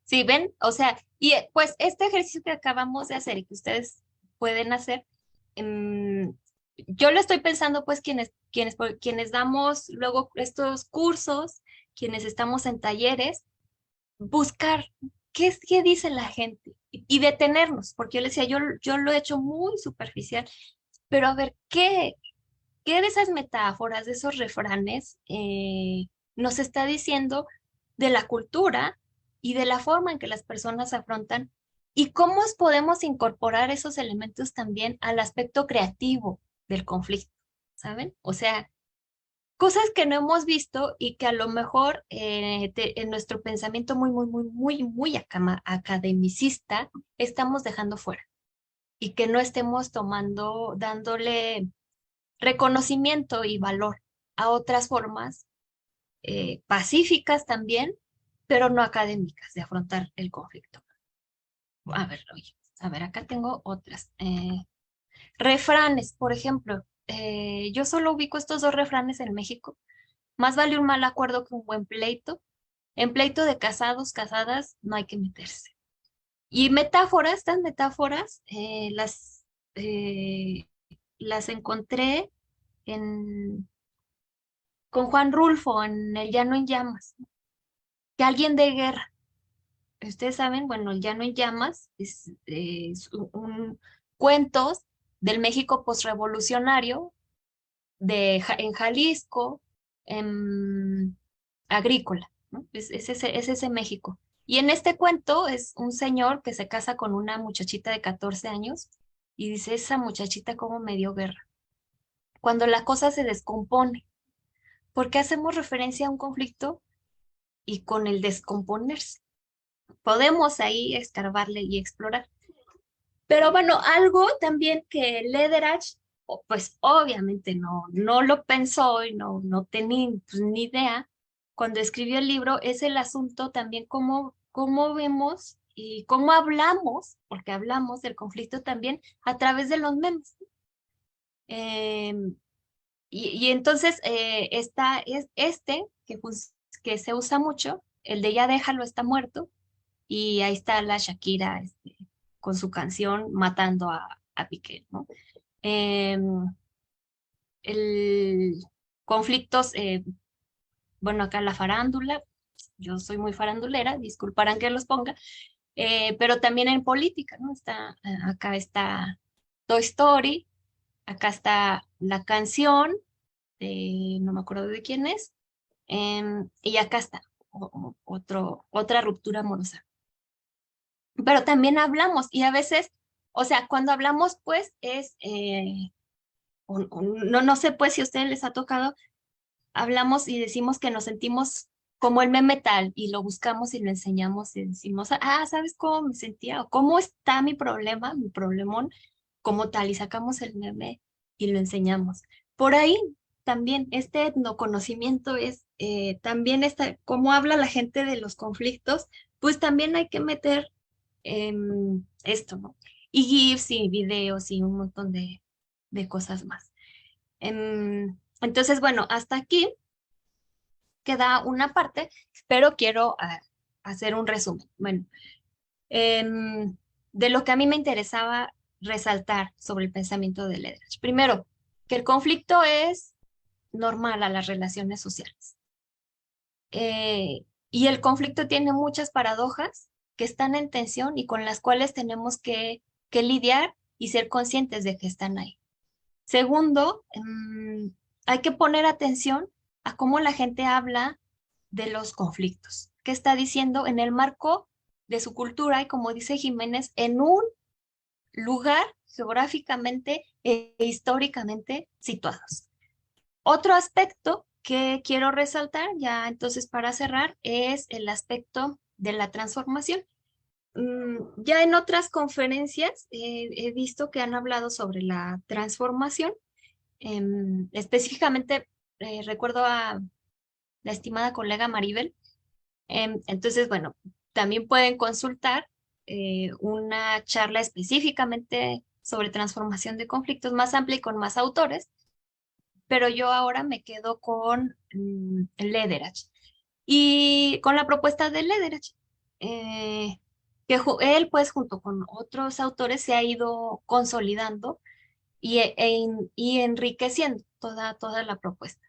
Sí, ven, o sea, y pues este ejercicio que acabamos de hacer y que ustedes pueden hacer, em, yo lo estoy pensando pues quienes damos luego estos cursos, quienes estamos en talleres, buscar qué dice la gente y detenernos, porque yo le decía, yo lo he hecho muy superficial, pero a ver, ¿qué de esas metáforas, de esos refranes nos está diciendo de la cultura y de la forma en que las personas afrontan y cómo podemos incorporar esos elementos también al aspecto creativo del conflicto, ¿saben? O sea, cosas que no hemos visto y que a lo mejor en nuestro pensamiento muy academicista estamos dejando fuera y que no estemos dándole reconocimiento y valor a otras formas pacíficas también, pero no académicas de afrontar el conflicto. A ver, oye, a ver, acá tengo otras. Refranes, por ejemplo, yo solo ubico estos dos refranes en México. Más vale un mal acuerdo que un buen pleito. En pleito de casados, casadas, no hay que meterse. Y metáforas, estas metáforas eh, las encontré en, con Juan Rulfo en El Llano en Llamas, que alguien de guerra. Ustedes saben, bueno, El Llano en Llamas es cuentos del México postrevolucionario en Jalisco, agrícola, ¿no? Es ese México. Y en este cuento es un señor que se casa con una muchachita de 14 años y dice, esa muchachita como me dio guerra. Cuando la cosa se descompone, ¿por qué hacemos referencia a un conflicto y con el descomponerse? Podemos ahí escarbarle y explorar. Pero bueno, algo también que Lederach, pues obviamente no lo pensó y no tenía pues, ni idea cuando escribió el libro, es el asunto también cómo vemos y cómo hablamos, porque hablamos del conflicto también a través de los memes. Em, y entonces es que se usa mucho, el de ya déjalo, está muerto, y ahí está la Shakira con su canción matando a Piqué, ¿no? Em, el conflictos, bueno, acá la farándula, yo soy muy farandulera, disculparán que los ponga, pero también en política, ¿no? Acá está Toy Story, acá está la canción, no me acuerdo de quién es, y acá está otra ruptura amorosa. Pero también hablamos y a veces, o sea, cuando hablamos, pues es, no sé pues si a ustedes les ha tocado, hablamos y decimos que nos sentimos como el meme tal y lo buscamos y lo enseñamos y decimos, ¿sabes cómo me sentía? O cómo está mi problema, mi problemón, como tal, y sacamos el meme y lo enseñamos. Por ahí, también este etnoconocimiento es también cómo habla la gente de los conflictos, pues también hay que meter esto, ¿no? Y GIFs y videos y un montón de cosas más. Entonces, bueno, hasta aquí queda una parte, pero quiero hacer un resumen. Bueno, de lo que a mí me interesaba resaltar sobre el pensamiento de Lederach. Primero, que el conflicto es normal a las relaciones sociales. Y el conflicto tiene muchas paradojas que están en tensión y con las cuales tenemos que lidiar y ser conscientes de que están ahí. Segundo, hay que poner atención a cómo la gente habla de los conflictos. ¿Qué está diciendo en el marco de su cultura y, como dice Jiménez, en un lugar geográficamente e históricamente situados? Otro aspecto que quiero resaltar, ya entonces para cerrar, es el aspecto de la transformación. Ya en otras conferencias he visto que han hablado sobre la transformación. Específicamente recuerdo a la estimada colega Maribel. Entonces, bueno, también pueden consultar una charla específicamente sobre transformación de conflictos más amplia y con más autores, pero yo ahora me quedo con Lederach y con la propuesta de Lederach, que él pues junto con otros autores se ha ido consolidando y enriqueciendo toda la propuesta.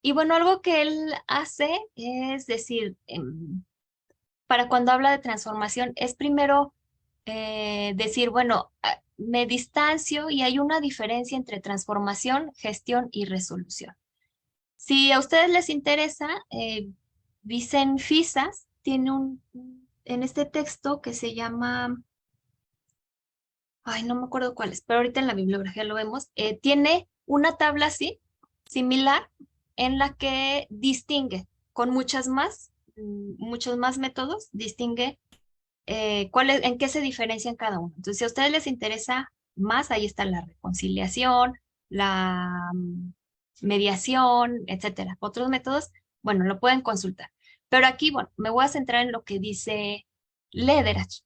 Y bueno, algo que él hace es decir, para cuando habla de transformación, es primero decir, bueno, me distancio y hay una diferencia entre transformación, gestión y resolución. Si a ustedes les interesa, Vicent Fisas tiene en este texto que se llama, ay, no me acuerdo cuál es, pero ahorita en la bibliografía lo vemos, tiene una tabla así, similar, en la que distingue con muchos más métodos, distingue en qué se diferencian cada uno. Entonces, si a ustedes les interesa más, ahí está la reconciliación, la mediación, etcétera. Otros métodos, bueno, lo pueden consultar. Pero aquí, bueno, me voy a centrar en lo que dice Lederach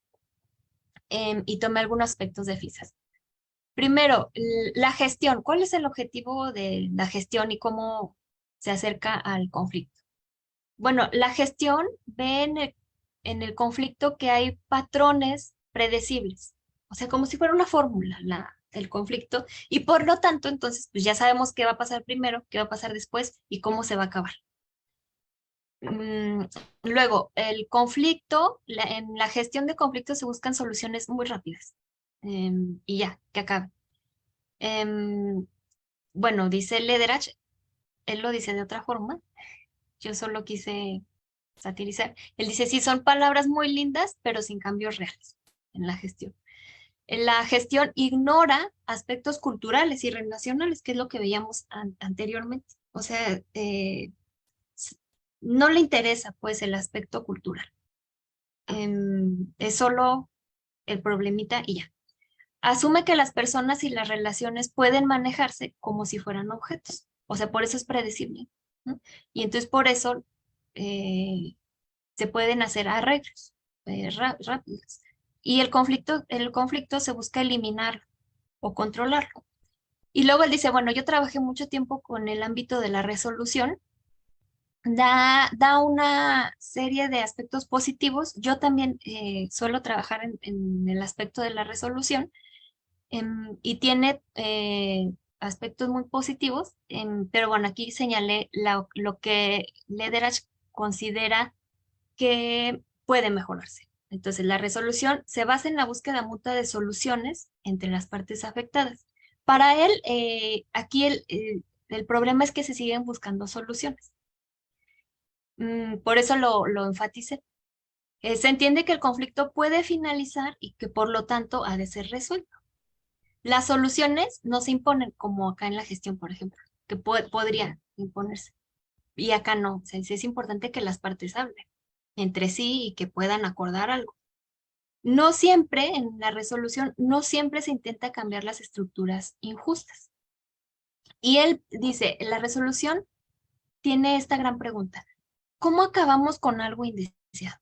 y tomé algunos aspectos de FISAS. Primero, la gestión. ¿Cuál es el objetivo de la gestión y cómo se acerca al conflicto? Bueno, la gestión ve en el conflicto que hay patrones predecibles, o sea, como si fuera una fórmula el conflicto, y por lo tanto, entonces, pues ya sabemos qué va a pasar primero, qué va a pasar después y cómo se va a acabar. Mm, Luego, el conflicto, en la gestión de conflictos se buscan soluciones muy rápidas y ya, que acabe. Em, bueno, dice Lederach, él lo dice de otra forma, yo solo quise satirizar. Él dice, sí, son palabras muy lindas, pero sin cambios reales en la gestión. En la gestión ignora aspectos culturales y relacionales, que es lo que veíamos anteriormente. O sea, s- no le interesa pues el aspecto cultural. Es solo el problemita y ya. Asume que las personas y las relaciones pueden manejarse como si fueran objetos. O sea, por eso es predecible, ¿no? Y entonces por eso eh, se pueden hacer arreglos rápidos. Y el conflicto se busca eliminar o controlarlo. Y luego él dice, bueno, yo trabajé mucho tiempo con el ámbito de la resolución, da una serie de aspectos positivos. Yo también suelo trabajar en el aspecto de la resolución y tiene aspectos muy positivos, pero bueno, aquí señalé lo que Lederach considera que puede mejorarse. Entonces, la resolución se basa en la búsqueda mutua de soluciones entre las partes afectadas. Para él, aquí el problema es que se siguen buscando soluciones. Por eso lo enfaticé. Se entiende que el conflicto puede finalizar y que por lo tanto ha de ser resuelto. Las soluciones no se imponen como acá en la gestión, por ejemplo, que podrían imponerse. Y acá no. O sea, sí es importante que las partes hablen entre sí y que puedan acordar algo. No siempre, en la resolución, no siempre se intenta cambiar las estructuras injustas. Y él dice, la resolución tiene esta gran pregunta: ¿cómo acabamos con algo indeseado?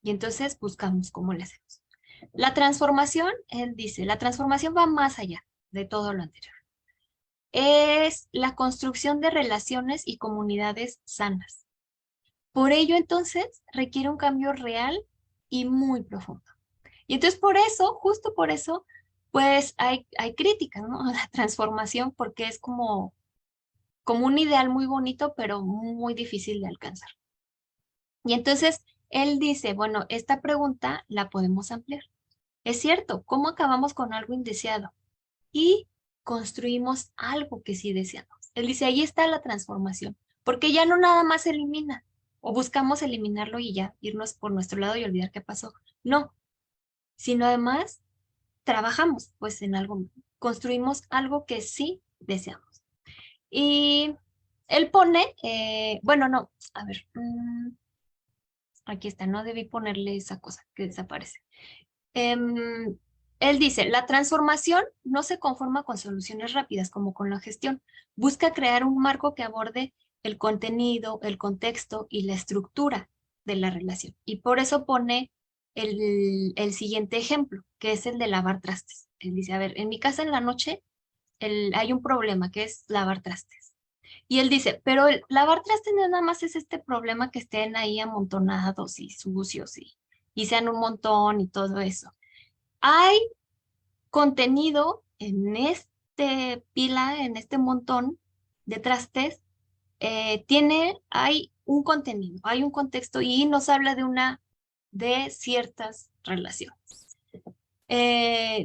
Y entonces buscamos cómo le hacemos. La transformación, él dice, la transformación va más allá de todo lo anterior. Es la construcción de relaciones y comunidades sanas. Por ello, entonces, requiere un cambio real y muy profundo. Y entonces, por eso, justo por eso, pues hay críticas, ¿no? A la transformación, porque es como un ideal muy bonito, pero muy difícil de alcanzar. Y entonces, él dice, bueno, esta pregunta la podemos ampliar. Es cierto, ¿cómo acabamos con algo indeseado y construimos algo que sí deseamos? Él dice, ahí está la transformación, porque ya no nada más se elimina o buscamos eliminarlo y ya irnos por nuestro lado y olvidar qué pasó. No, sino además trabajamos pues en algo, construimos algo que sí deseamos. Y él pone, bueno, no, a ver, aquí está, no debí ponerle esa cosa que desaparece. Em, Él dice, la transformación no se conforma con soluciones rápidas como con la gestión. Busca crear un marco que aborde el contenido, el contexto y la estructura de la relación. Y por eso pone el siguiente ejemplo, que es el de lavar trastes. Él dice, a ver, en mi casa en la noche hay un problema que es lavar trastes. Y él dice, pero el lavar trastes no nada más es este problema que estén ahí amontonados y sucios y sean un montón y todo eso. Hay contenido en este pila, en este montón de trastes, hay un contenido, hay un contexto y nos habla de ciertas relaciones.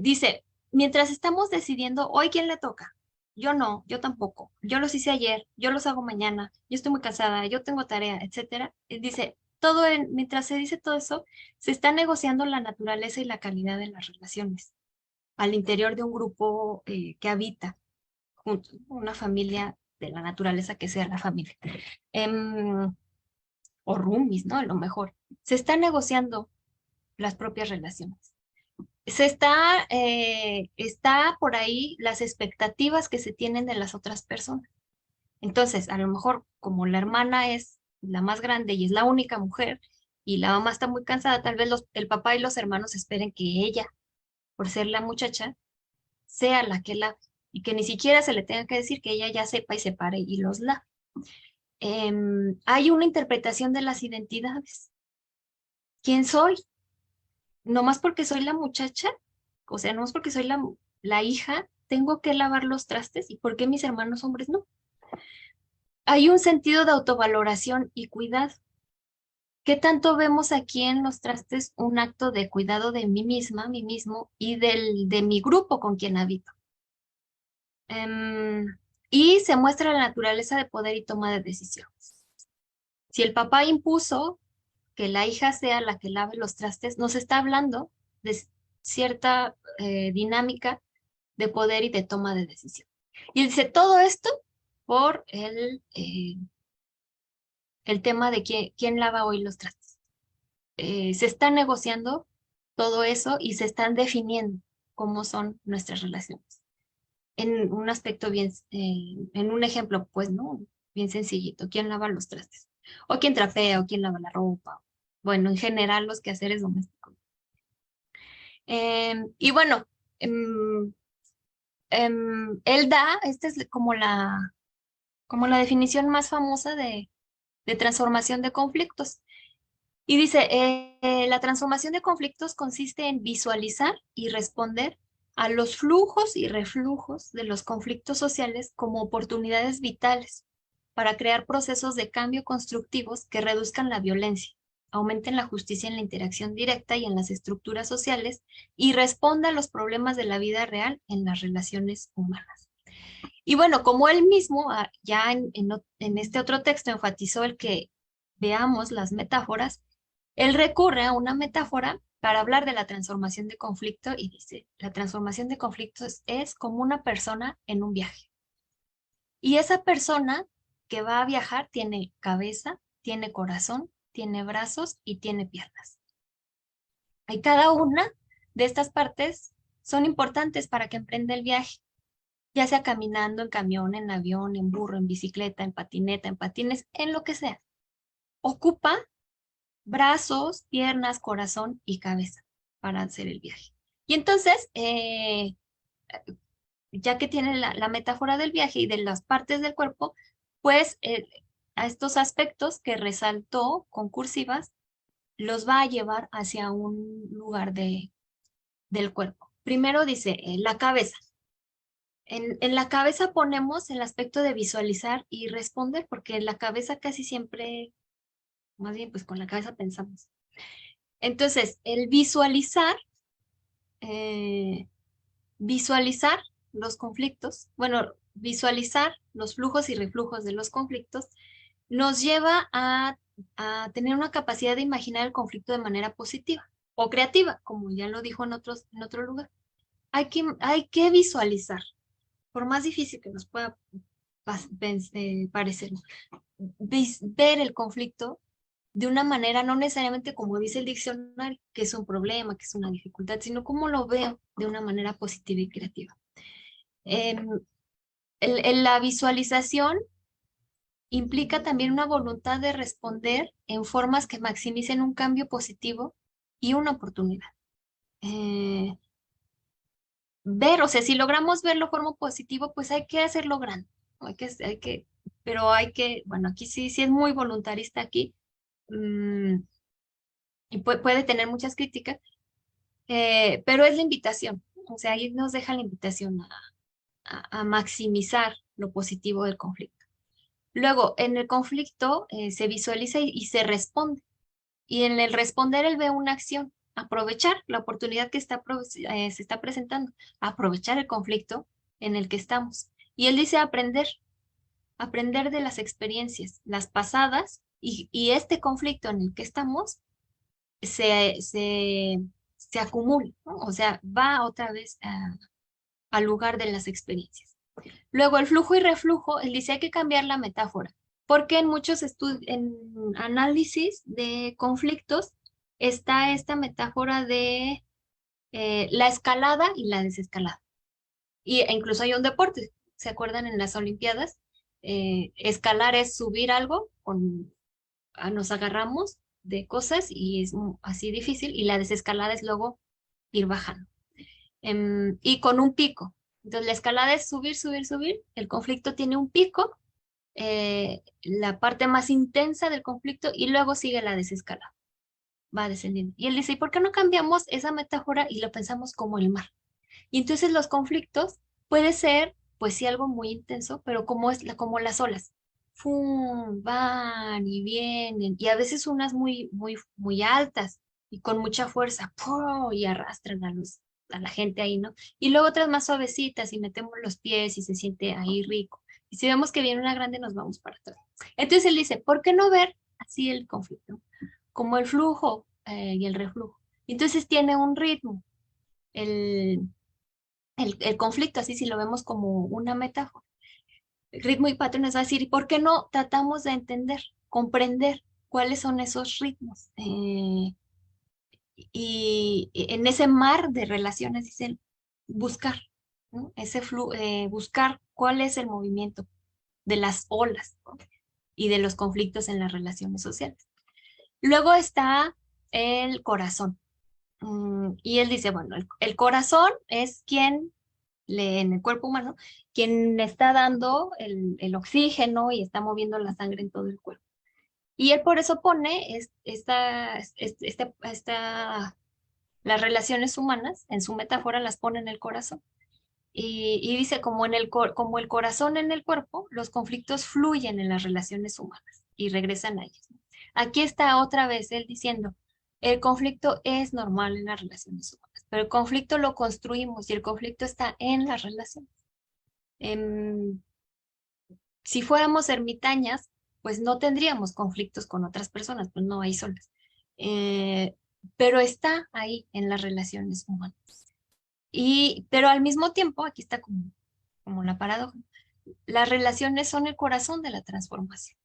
Dice, mientras estamos decidiendo hoy quién le toca, yo no, yo tampoco, yo los hice ayer, yo los hago mañana, yo estoy muy cansada, yo tengo tarea, etcétera. Dice, mientras se dice todo eso, se está negociando la naturaleza y la calidad de las relaciones al interior de un grupo que habita juntos, una familia de la naturaleza que sea la familia. Em, o roomies, ¿no? A lo mejor. Se están negociando las propias relaciones. Está por ahí las expectativas que se tienen de las otras personas. Entonces, a lo mejor como la hermana es la más grande y es la única mujer y la mamá está muy cansada, tal vez el papá y los hermanos esperen que ella, por ser la muchacha, sea la que la, y que ni siquiera se le tenga que decir que ella ya sepa y se pare y los la. Hay una interpretación de las identidades. ¿Quién soy? Nomás porque soy la muchacha, o sea, nomás porque soy la hija, tengo que lavar los trastes, ¿y por qué mis hermanos hombres no? Hay un sentido de autovaloración y cuidado. ¿Qué tanto vemos aquí en los trastes un acto de cuidado de mí misma, mí mismo y de mi grupo con quien habito? Em, y se muestra la naturaleza de poder y toma de decisiones. Si el papá impuso que la hija sea la que lave los trastes, nos está hablando de cierta dinámica de poder y de toma de decisión. Y él dice todo esto por el tema de quién lava hoy los trastes. Se está negociando todo eso y se están definiendo cómo son nuestras relaciones en un aspecto bien, en un ejemplo, pues, ¿no? Bien sencillito. ¿Quién lava los trastes? O quién trapea, o quién lava la ropa. Bueno, en general los quehaceres domésticos. Y bueno, em, él da, esta es como la definición más famosa de transformación de conflictos. Y dice, la transformación de conflictos consiste en visualizar y responder a los flujos y reflujos de los conflictos sociales como oportunidades vitales para crear procesos de cambio constructivos que reduzcan la violencia, aumenten la justicia en la interacción directa y en las estructuras sociales y responda a los problemas de la vida real en las relaciones humanas. Y bueno, como él mismo ya en este otro texto enfatizó el que veamos las metáforas, él recurre a una metáfora para hablar de la transformación de conflicto y dice, la transformación de conflictos es como una persona en un viaje. Y esa persona que va a viajar tiene cabeza, tiene corazón, tiene brazos y tiene piernas. Y cada una de estas partes son importantes para que emprenda el viaje. ya sea caminando, en camión, en avión, en burro, en bicicleta, en patineta, en patines, en lo que sea. Ocupa brazos, piernas, corazón y cabeza para hacer el viaje. Y entonces, ya que tiene la metáfora del viaje y de las partes del cuerpo, pues a estos aspectos que resaltó con cursivas, los va a llevar hacia un lugar del cuerpo. Primero dice la cabeza. En la cabeza ponemos el aspecto de visualizar y responder, porque en la cabeza casi siempre, más bien, pues con la cabeza pensamos. Entonces, el eh, visualizar los conflictos, bueno, visualizar los flujos y reflujos de los conflictos, nos lleva a tener una capacidad de imaginar el conflicto de manera positiva o creativa, como ya lo dijo en otro lugar. Hay que visualizar, por más difícil que nos pueda parecer, ver el conflicto de una manera, no necesariamente como dice el diccionario, que es un problema, que es una dificultad, sino como lo veo de una manera positiva y creativa. Em, la visualización implica también una voluntad de responder en formas que maximicen un cambio positivo y una oportunidad. Eh, o sea, si logramos verlo de forma positivo, pues hay que hacerlo grande. Pero bueno, aquí sí es muy voluntarista aquí, mm, y puede tener muchas críticas, pero es la invitación. O sea, ahí nos deja la invitación a maximizar lo positivo del conflicto. Luego, en el conflicto se visualiza y se responde. Y en el responder él ve una acción, aprovechar la oportunidad que se está presentando, aprovechar el conflicto en el que estamos. Y él dice aprender de las experiencias, las pasadas, y este conflicto en el que estamos se, se, se acumula, ¿no? O sea, va otra vez al lugar de las experiencias. Luego, el flujo y reflujo, él dice hay que cambiar la metáfora, porque en muchos en análisis de conflictos está esta metáfora de la escalada y la desescalada. Incluso hay un deporte, ¿se acuerdan en las Olimpiadas? Escalar es subir algo, nos agarramos de cosas y es así difícil, y la desescalada es luego ir bajando. Y con un pico. Entonces la escalada es subir, subir, subir. El conflicto tiene un pico, la parte más intensa del conflicto, y luego sigue la desescalada. Va descendiendo. Y él dice, ¿y por qué no cambiamos esa metáfora y lo pensamos como el mar? Y entonces los conflictos puede ser, pues sí, algo muy intenso, pero como las olas. ¡Fum! Van y vienen. Y a veces unas muy, muy, muy altas y con mucha fuerza. ¡Pum! Y arrastran a la gente ahí, ¿no? Y luego otras más suavecitas y metemos los pies y se siente ahí rico. Y si vemos que viene una grande, nos vamos para atrás. Entonces él dice, ¿por qué no ver así el conflicto? Como el flujo y el reflujo. Entonces tiene un ritmo. El, el conflicto, así si lo vemos como una metáfora. El ritmo y patrones va a decir, ¿y por qué no tratamos de entender, comprender cuáles son esos ritmos? Y en ese mar de relaciones, dicen, buscar, ¿no? Buscar cuál es el movimiento de las olas, ¿no? Y de los conflictos en las relaciones sociales. Luego está el corazón. Y él dice, bueno, el corazón es quien en el cuerpo humano, quien le está dando el oxígeno y está moviendo la sangre en todo el cuerpo. Y él por eso pone las relaciones humanas, en su metáfora, las pone en el corazón. Y dice, como el corazón en el cuerpo, los conflictos fluyen en las relaciones humanas y regresan a ellas. Aquí está otra vez él diciendo, el conflicto es normal en las relaciones humanas, pero el conflicto lo construimos y el conflicto está en las relaciones. Em, si fuéramos ermitañas, pues no tendríamos conflictos con otras personas, pues no hay solas. Eh, pero está ahí en las relaciones humanas. Pero al mismo tiempo, aquí está como la paradoja, las relaciones son el corazón de la transformación.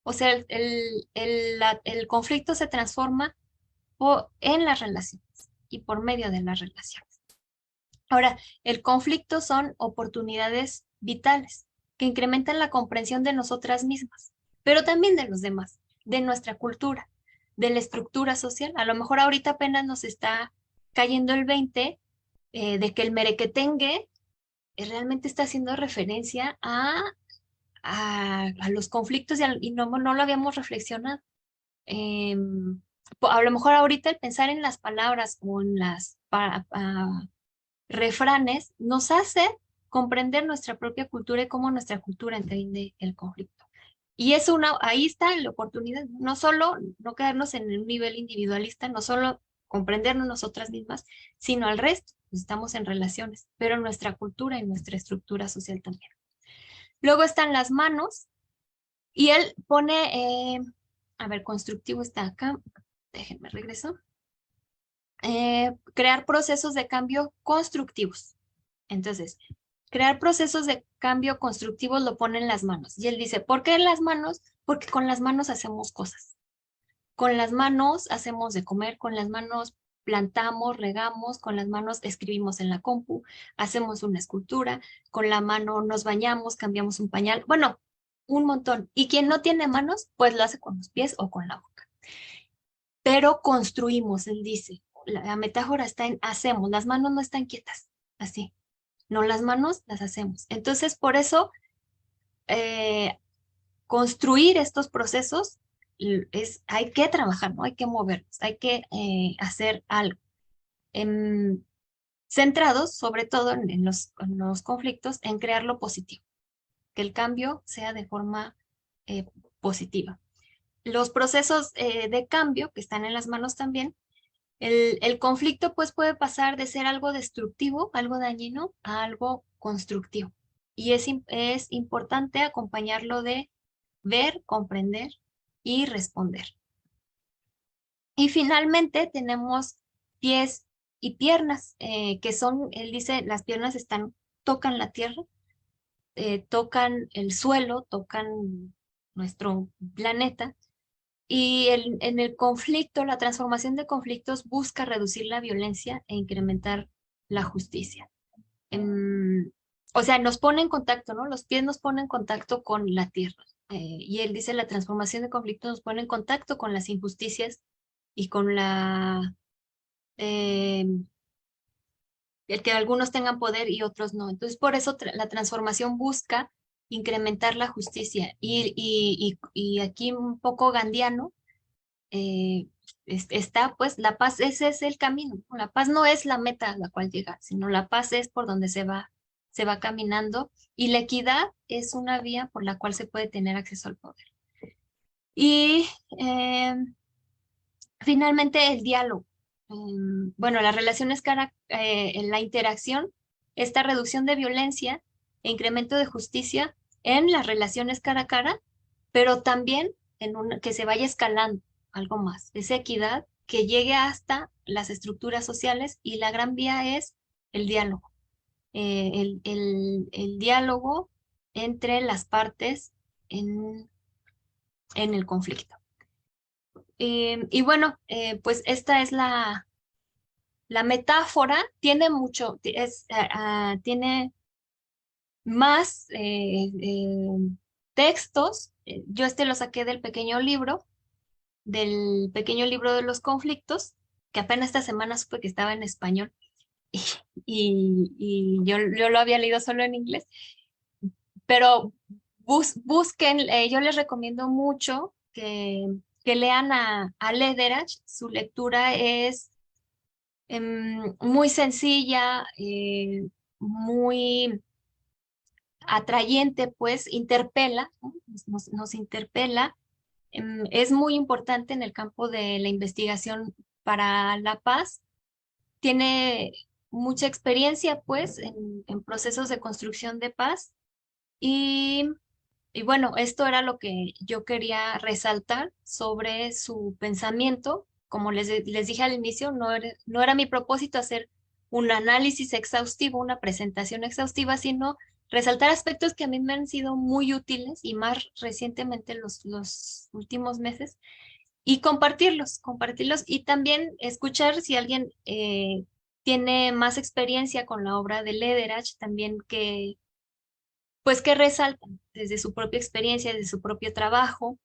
O sea, el conflicto se transforma en las relaciones y por medio de las relaciones. Ahora, el conflicto son oportunidades vitales que incrementan la comprensión de nosotras mismas, pero también de los demás, de nuestra cultura, de la estructura social. A lo mejor ahorita apenas nos está cayendo el 20 de que el merequetengue realmente está haciendo referencia a los conflictos y no lo habíamos reflexionado. A lo mejor ahorita el pensar en las palabras o en las refranes nos hace comprender nuestra propia cultura y cómo nuestra cultura entiende el conflicto. Y es ahí está la oportunidad, no solo no quedarnos en un nivel individualista, no solo comprendernos nosotras mismas, sino al resto, pues estamos en relaciones, pero nuestra cultura y nuestra estructura social también. Luego están las manos, y él pone, a ver, constructivo está acá, déjenme regreso. Crear procesos de cambio constructivos. Entonces, crear procesos de cambio constructivos lo pone en las manos. Y él dice, ¿por qué en las manos? Porque con las manos hacemos cosas. Con las manos hacemos de comer, con las manos plantamos, regamos, con las manos escribimos en la compu, hacemos una escultura, con la mano nos bañamos, cambiamos un pañal. Bueno, un montón. Y quien no tiene manos, pues lo hace con los pies o con la boca. Pero construimos, él dice. La metáfora está en hacemos, las manos no están quietas, así. No, las manos las hacemos. Entonces, por eso, eh, construir estos procesos hay que trabajar, ¿no? Hay que movernos, hay que hacer algo. Em, Centrados, sobre todo en los conflictos, en crear lo positivo, que el cambio sea de forma eh, positiva. Los procesos de cambio que están en las manos también, el conflicto pues puede pasar de ser algo destructivo, algo dañino, a algo constructivo. Y es importante acompañarlo de ver, comprender y responder. Y finalmente tenemos pies y piernas, que son, él dice, las piernas tocan la tierra, tocan el suelo, tocan nuestro planeta. Y en el conflicto, la transformación de conflictos busca reducir la violencia e incrementar la justicia. Em, o sea, nos pone en contacto, ¿no? Los pies nos ponen en contacto con la tierra. Y él dice, la transformación de conflictos nos pone en contacto con las injusticias y con em, el que algunos tengan poder y otros no. Entonces, por eso la transformación busca incrementar la justicia. Y aquí un poco gandiano eh, está, pues, la paz, ese es el camino, ¿no? La paz no es la meta a la cual llegar, sino la paz es por donde se va caminando, y la equidad es una vía por la cual se puede tener acceso al poder. Y finalmente el diálogo. Bueno, las relaciones en la interacción, esta reducción de violencia e incremento de justicia en las relaciones cara a cara, pero también que se vaya escalando algo más, esa equidad que llegue hasta las estructuras sociales, y la gran vía es el diálogo. El diálogo entre las partes en, en el conflicto. Y bueno, pues esta es la metáfora, tiene mucho, tiene más textos. Yo lo saqué del pequeño libro de los conflictos, que apenas esta semana supe que estaba en español y, y yo lo había leído solo en inglés, pero busquen, yo les recomiendo mucho que lean a Lederach. Su lectura es muy sencilla, muy atrayente, pues interpela, ¿no? Nos interpela. Es muy importante en el campo de la investigación para la paz. Tiene mucha experiencia, pues, en procesos de construcción de paz. Y, y bueno, esto era lo que yo quería resaltar sobre su pensamiento. Como les dije al inicio, no era mi propósito hacer un análisis exhaustivo, una presentación exhaustiva, sino resaltar aspectos que a mí me han sido muy útiles, y más recientemente los últimos meses, y compartirlos y también escuchar si alguien tiene más experiencia con la obra de Lederach, también que resaltan desde su propia experiencia, desde su propio trabajo,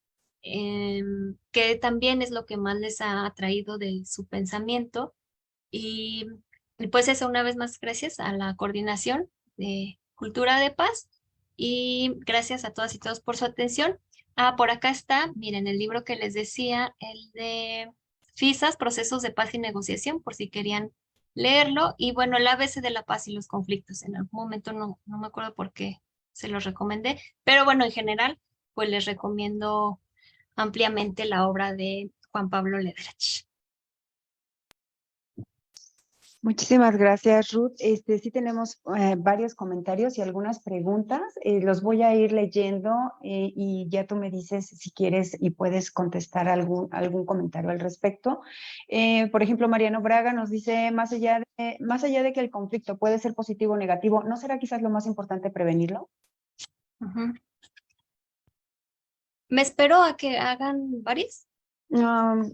que también es lo que más les ha atraído de su pensamiento. Y, y pues eso, una vez más, gracias a la coordinación de Cultura de Paz y gracias a todas y todos por su atención. Ah, por acá está, miren, el libro que les decía, el de FISAS, Procesos de Paz y Negociación, por si querían leerlo. Y bueno, el ABC de la paz y los conflictos. En algún momento no me acuerdo por qué se los recomendé, pero bueno, en general, pues les recomiendo ampliamente la obra de Juan Pablo Lederach. Muchísimas gracias, Ruth. Sí tenemos varios comentarios y algunas preguntas. Los voy a ir leyendo y ya tú me dices si quieres y puedes contestar algún comentario al respecto. Por ejemplo, Mariano Braga nos dice, más allá de que el conflicto puede ser positivo o negativo, ¿no será quizás lo más importante prevenirlo? Ujú. Me espero a que hagan varias. Um,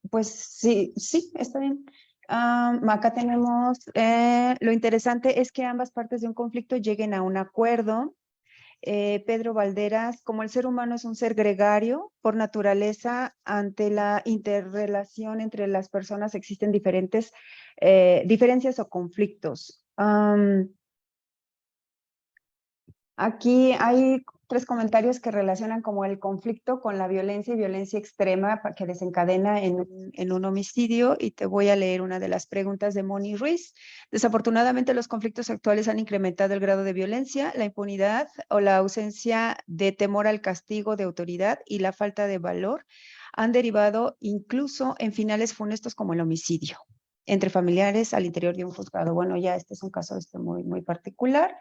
pues sí, sí, está bien. Acá tenemos, lo interesante es que ambas partes de un conflicto lleguen a un acuerdo. Pedro Valderas, como el ser humano es un ser gregario, por naturaleza, ante la interrelación entre las personas existen diferencias o conflictos. Aquí hay tres comentarios que relacionan como el conflicto con la violencia y violencia extrema que desencadena en un homicidio, y te voy a leer una de las preguntas de Moni Ruiz. Desafortunadamente, los conflictos actuales han incrementado el grado de violencia, la impunidad o la ausencia de temor al castigo de autoridad y la falta de valor han derivado incluso en finales funestos como el homicidio entre familiares al interior de un juzgado. Bueno, ya este es un caso muy particular.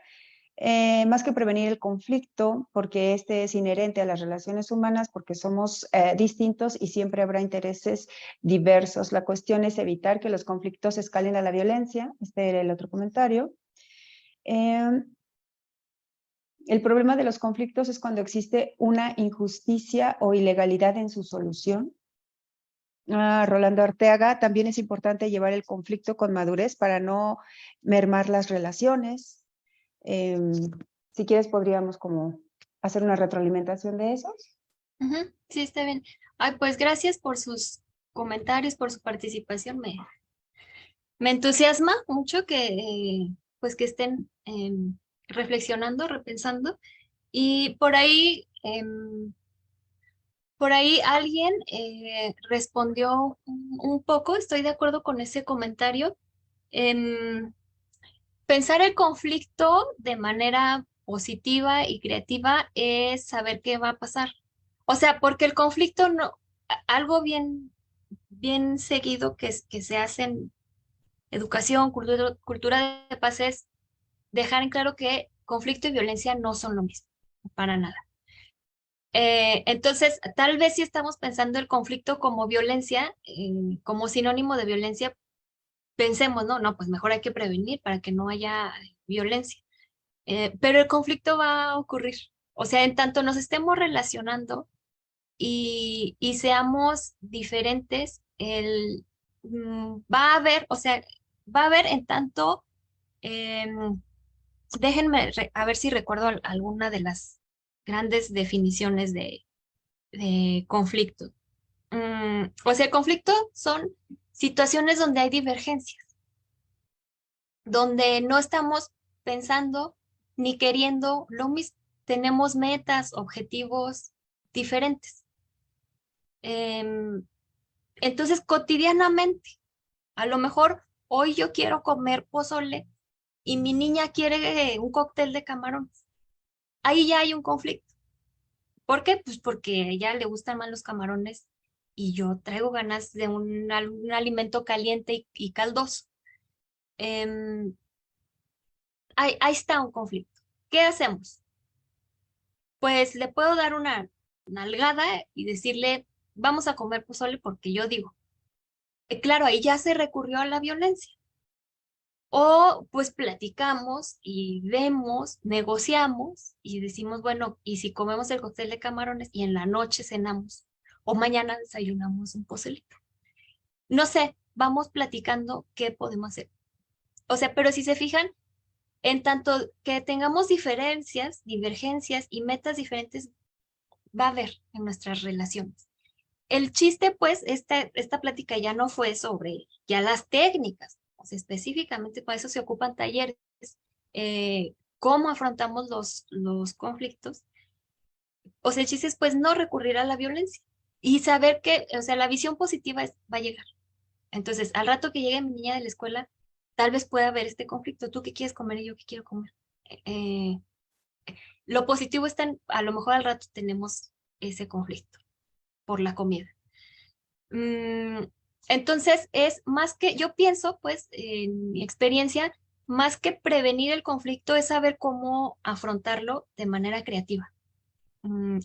Más que prevenir el conflicto, porque este es inherente a las relaciones humanas, porque somos distintos y siempre habrá intereses diversos. La cuestión es evitar que los conflictos escalen a la violencia. Este era el otro comentario. El problema de los conflictos es cuando existe una injusticia o ilegalidad en su solución. Rolando Arteaga, también es importante llevar el conflicto con madurez para no mermar las relaciones. Si quieres, podríamos como hacer una retroalimentación de esos. Ujú, sí, está bien. Ay, pues gracias por sus comentarios, por su participación. Me entusiasma mucho pues que estén reflexionando, repensando. Y por ahí alguien respondió un poco, estoy de acuerdo con ese comentario. Em, Pensar el conflicto de manera positiva y creativa es saber qué va a pasar. O sea, porque el conflicto no, algo bien seguido que se hace en educación, cultura de paz es dejar en claro que conflicto y violencia no son lo mismo, para nada. Entonces, tal vez si estamos pensando el conflicto como violencia, como sinónimo de violencia, pensemos, no, pues mejor hay que prevenir para que no haya violencia. Pero el conflicto va a ocurrir. O sea, en tanto nos estemos relacionando y seamos diferentes, va a haber, o sea, va a haber en tanto, em, déjenme a ver si recuerdo alguna de las grandes definiciones de conflicto. O sea, el conflicto son situaciones donde hay divergencias, donde no estamos pensando ni queriendo lo mismo. Tenemos metas, objetivos diferentes. Em, entonces, cotidianamente, a lo mejor hoy yo quiero comer pozole y mi niña quiere un cóctel de camarones. Ahí ya hay un conflicto. ¿Por qué? Pues porque a ella le gustan más los camarones y yo traigo ganas de un alimento caliente y caldoso. Em, ahí está un conflicto. ¿Qué hacemos? Pues le puedo dar una nalgada y decirle, vamos a comer pozole porque yo digo. Claro, ahí ya se recurrió a la violencia. O pues platicamos y vemos, negociamos y decimos, bueno, ¿y si comemos el cóctel de camarones y en la noche cenamos? O mañana desayunamos un pozolito. No sé, vamos platicando qué podemos hacer. O sea, pero si se fijan, en tanto que tengamos diferencias, divergencias y metas diferentes, va a haber en nuestras relaciones. El chiste, pues, esta plática ya no fue sobre ya las técnicas, o sea, específicamente para eso se ocupan talleres, cómo afrontamos los conflictos. O sea, el chiste es, pues, no recurrir a la violencia y saber que, o sea, la visión positiva va a llegar. Entonces, al rato que llegue mi niña de la escuela, tal vez pueda haber este conflicto. ¿Tú qué quieres comer y yo qué quiero comer? Eh, lo positivo está en, a lo mejor al rato tenemos ese conflicto por la comida. Mm, entonces, es más que, yo pienso, pues, en mi experiencia, más que prevenir el conflicto, es saber cómo afrontarlo de manera creativa.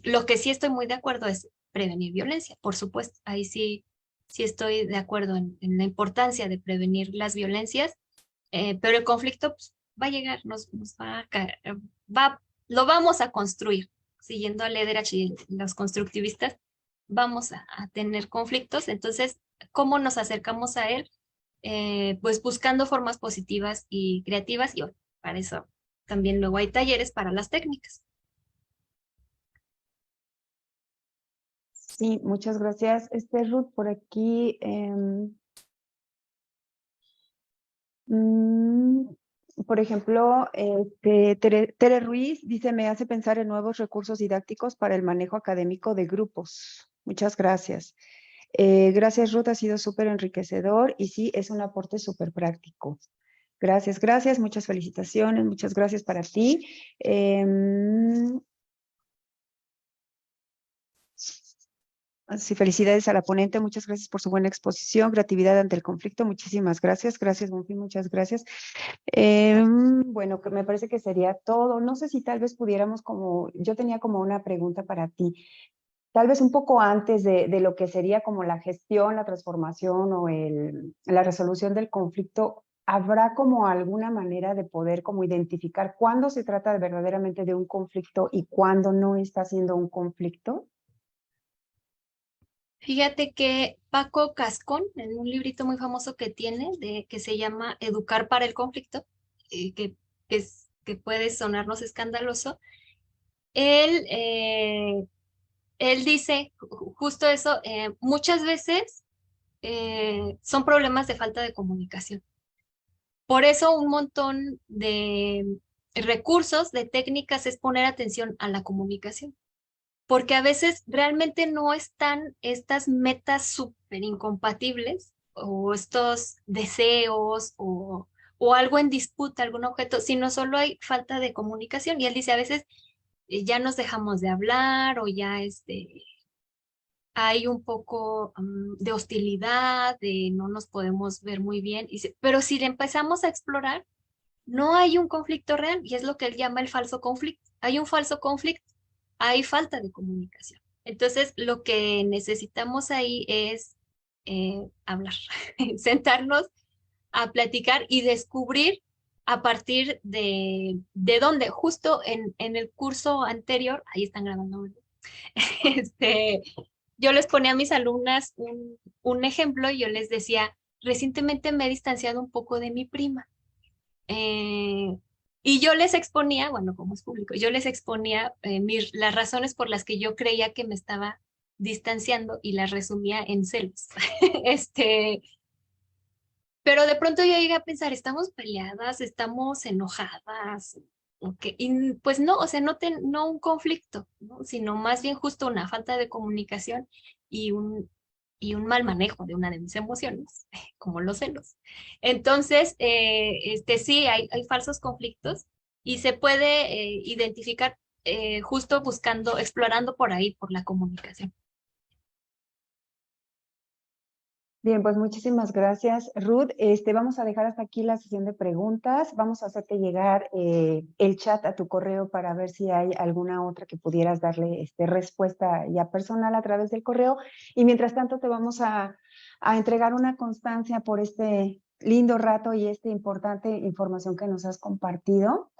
Lo que sí estoy muy de acuerdo es prevenir violencia, por supuesto. Ahí sí, sí estoy de acuerdo en la importancia de prevenir las violencias, pero el conflicto pues, va a llegar, nos va a caer, va, lo vamos a construir. Siguiendo a Lederach y los constructivistas, vamos a tener conflictos. Entonces, ¿cómo nos acercamos a él? Pues buscando formas positivas y creativas, y bueno, para eso también luego hay talleres para las técnicas. Sí, muchas gracias. Ruth, por aquí. Mm, por ejemplo, Tere Ruiz dice, me hace pensar en nuevos recursos didácticos para el manejo académico de grupos. Muchas gracias. Gracias, Ruth, ha sido súper enriquecedor y sí, es un aporte súper práctico. Gracias, gracias, muchas felicitaciones, muchas gracias para ti. Sí, felicidades a la ponente, muchas gracias por su buena exposición, creatividad ante el conflicto, muchísimas gracias, gracias, Bonfim, muchas gracias. Bueno, que me parece que sería todo. No sé si tal vez pudiéramos yo tenía como una pregunta para ti, tal vez un poco antes de lo que sería como la gestión, la transformación o la resolución del conflicto. ¿Habrá como alguna manera de poder como identificar cuándo se trata verdaderamente de un conflicto y cuándo no está siendo un conflicto? Fíjate que Paco Cascón, en un librito muy famoso que tiene, que se llama Educar para el conflicto, que puede sonarnos escandaloso, él, él dice justo eso, muchas veces son problemas de falta de comunicación. Por eso un montón de recursos, de técnicas, es poner atención a la comunicación, porque a veces realmente no están estas metas súper incompatibles o estos deseos o algo en disputa, algún objeto, sino solo hay falta de comunicación. Y él dice, a veces ya nos dejamos de hablar o ya hay un poco de hostilidad, de no nos podemos ver muy bien, pero si le empezamos a explorar, no hay un conflicto real y es lo que él llama el falso conflicto. Hay un falso conflicto, hay falta de comunicación. Entonces, lo que necesitamos ahí es hablar, sentarnos a platicar y descubrir a partir de dónde. Justo en el curso anterior, ahí están grabando, ¿verdad? este, yo les ponía a mis alumnas un ejemplo y yo les decía, recientemente me he distanciado un poco de mi prima. Eh, y yo les exponía, bueno, como es público, yo les exponía las razones por las que yo creía que me estaba distanciando y las resumía en celos. Este, pero de pronto yo llegué a pensar, estamos peleadas, estamos enojadas, y pues no, o sea, no un conflicto, ¿no? Sino más bien justo una falta de comunicación y un mal manejo de una de mis emociones, como los celos. Entonces, sí, hay falsos conflictos y se puede identificar justo buscando, explorando por ahí, por la comunicación. Bien, pues muchísimas gracias, Ruth. Vamos a dejar hasta aquí la sesión de preguntas. Vamos a hacerte llegar el chat a tu correo para ver si hay alguna otra que pudieras darle respuesta ya personal a través del correo. Y mientras tanto te vamos a entregar una constancia por este lindo rato y esta importante información que nos has compartido.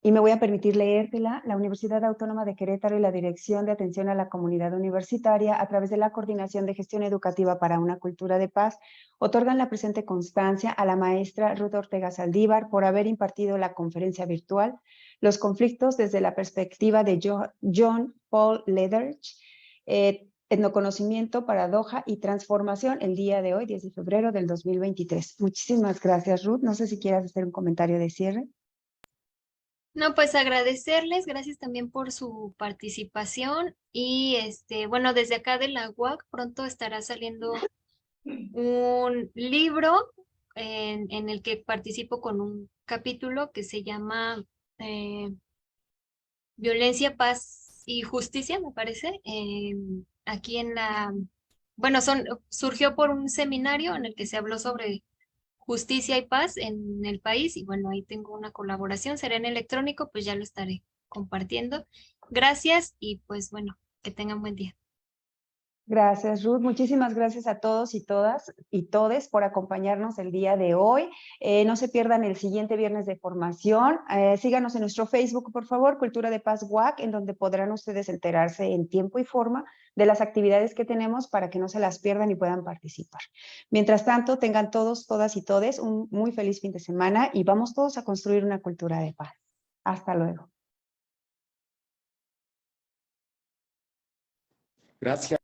y me voy a permitir leértela. La Universidad Autónoma de Querétaro y la Dirección de Atención a la Comunidad Universitaria, a través de la Coordinación de Gestión Educativa para una Cultura de Paz, otorgan la presente constancia a la maestra Ruth Ortega Saldívar por haber impartido la conferencia virtual Los conflictos desde la perspectiva de John Paul Lederich, Etnoconocimiento, Paradoja y Transformación, el día de hoy, 10 de febrero del 2023. Muchísimas gracias, Ruth. No sé si quieras hacer un comentario de cierre. No, pues agradecerles, gracias también por su participación y bueno, desde acá de la UAC pronto estará saliendo un libro en el que participo con un capítulo que se llama Violencia, Paz y Justicia, me parece. Aquí bueno, surgió por un seminario en el que se habló sobre justicia y paz en el país y bueno, ahí tengo una colaboración, será en electrónico, pues ya lo estaré compartiendo. Gracias y pues bueno, que tengan buen día. Gracias, Ruth. Muchísimas gracias a todos y todas y todes por acompañarnos el día de hoy. No se pierdan el siguiente viernes de formación. Síganos en nuestro Facebook, por favor, Cultura de Paz UAC, en donde podrán ustedes enterarse en tiempo y forma de las actividades que tenemos para que no se las pierdan y puedan participar. Mientras tanto, tengan todos, todas y todes un muy feliz fin de semana y vamos todos a construir una cultura de paz. Hasta luego. Gracias.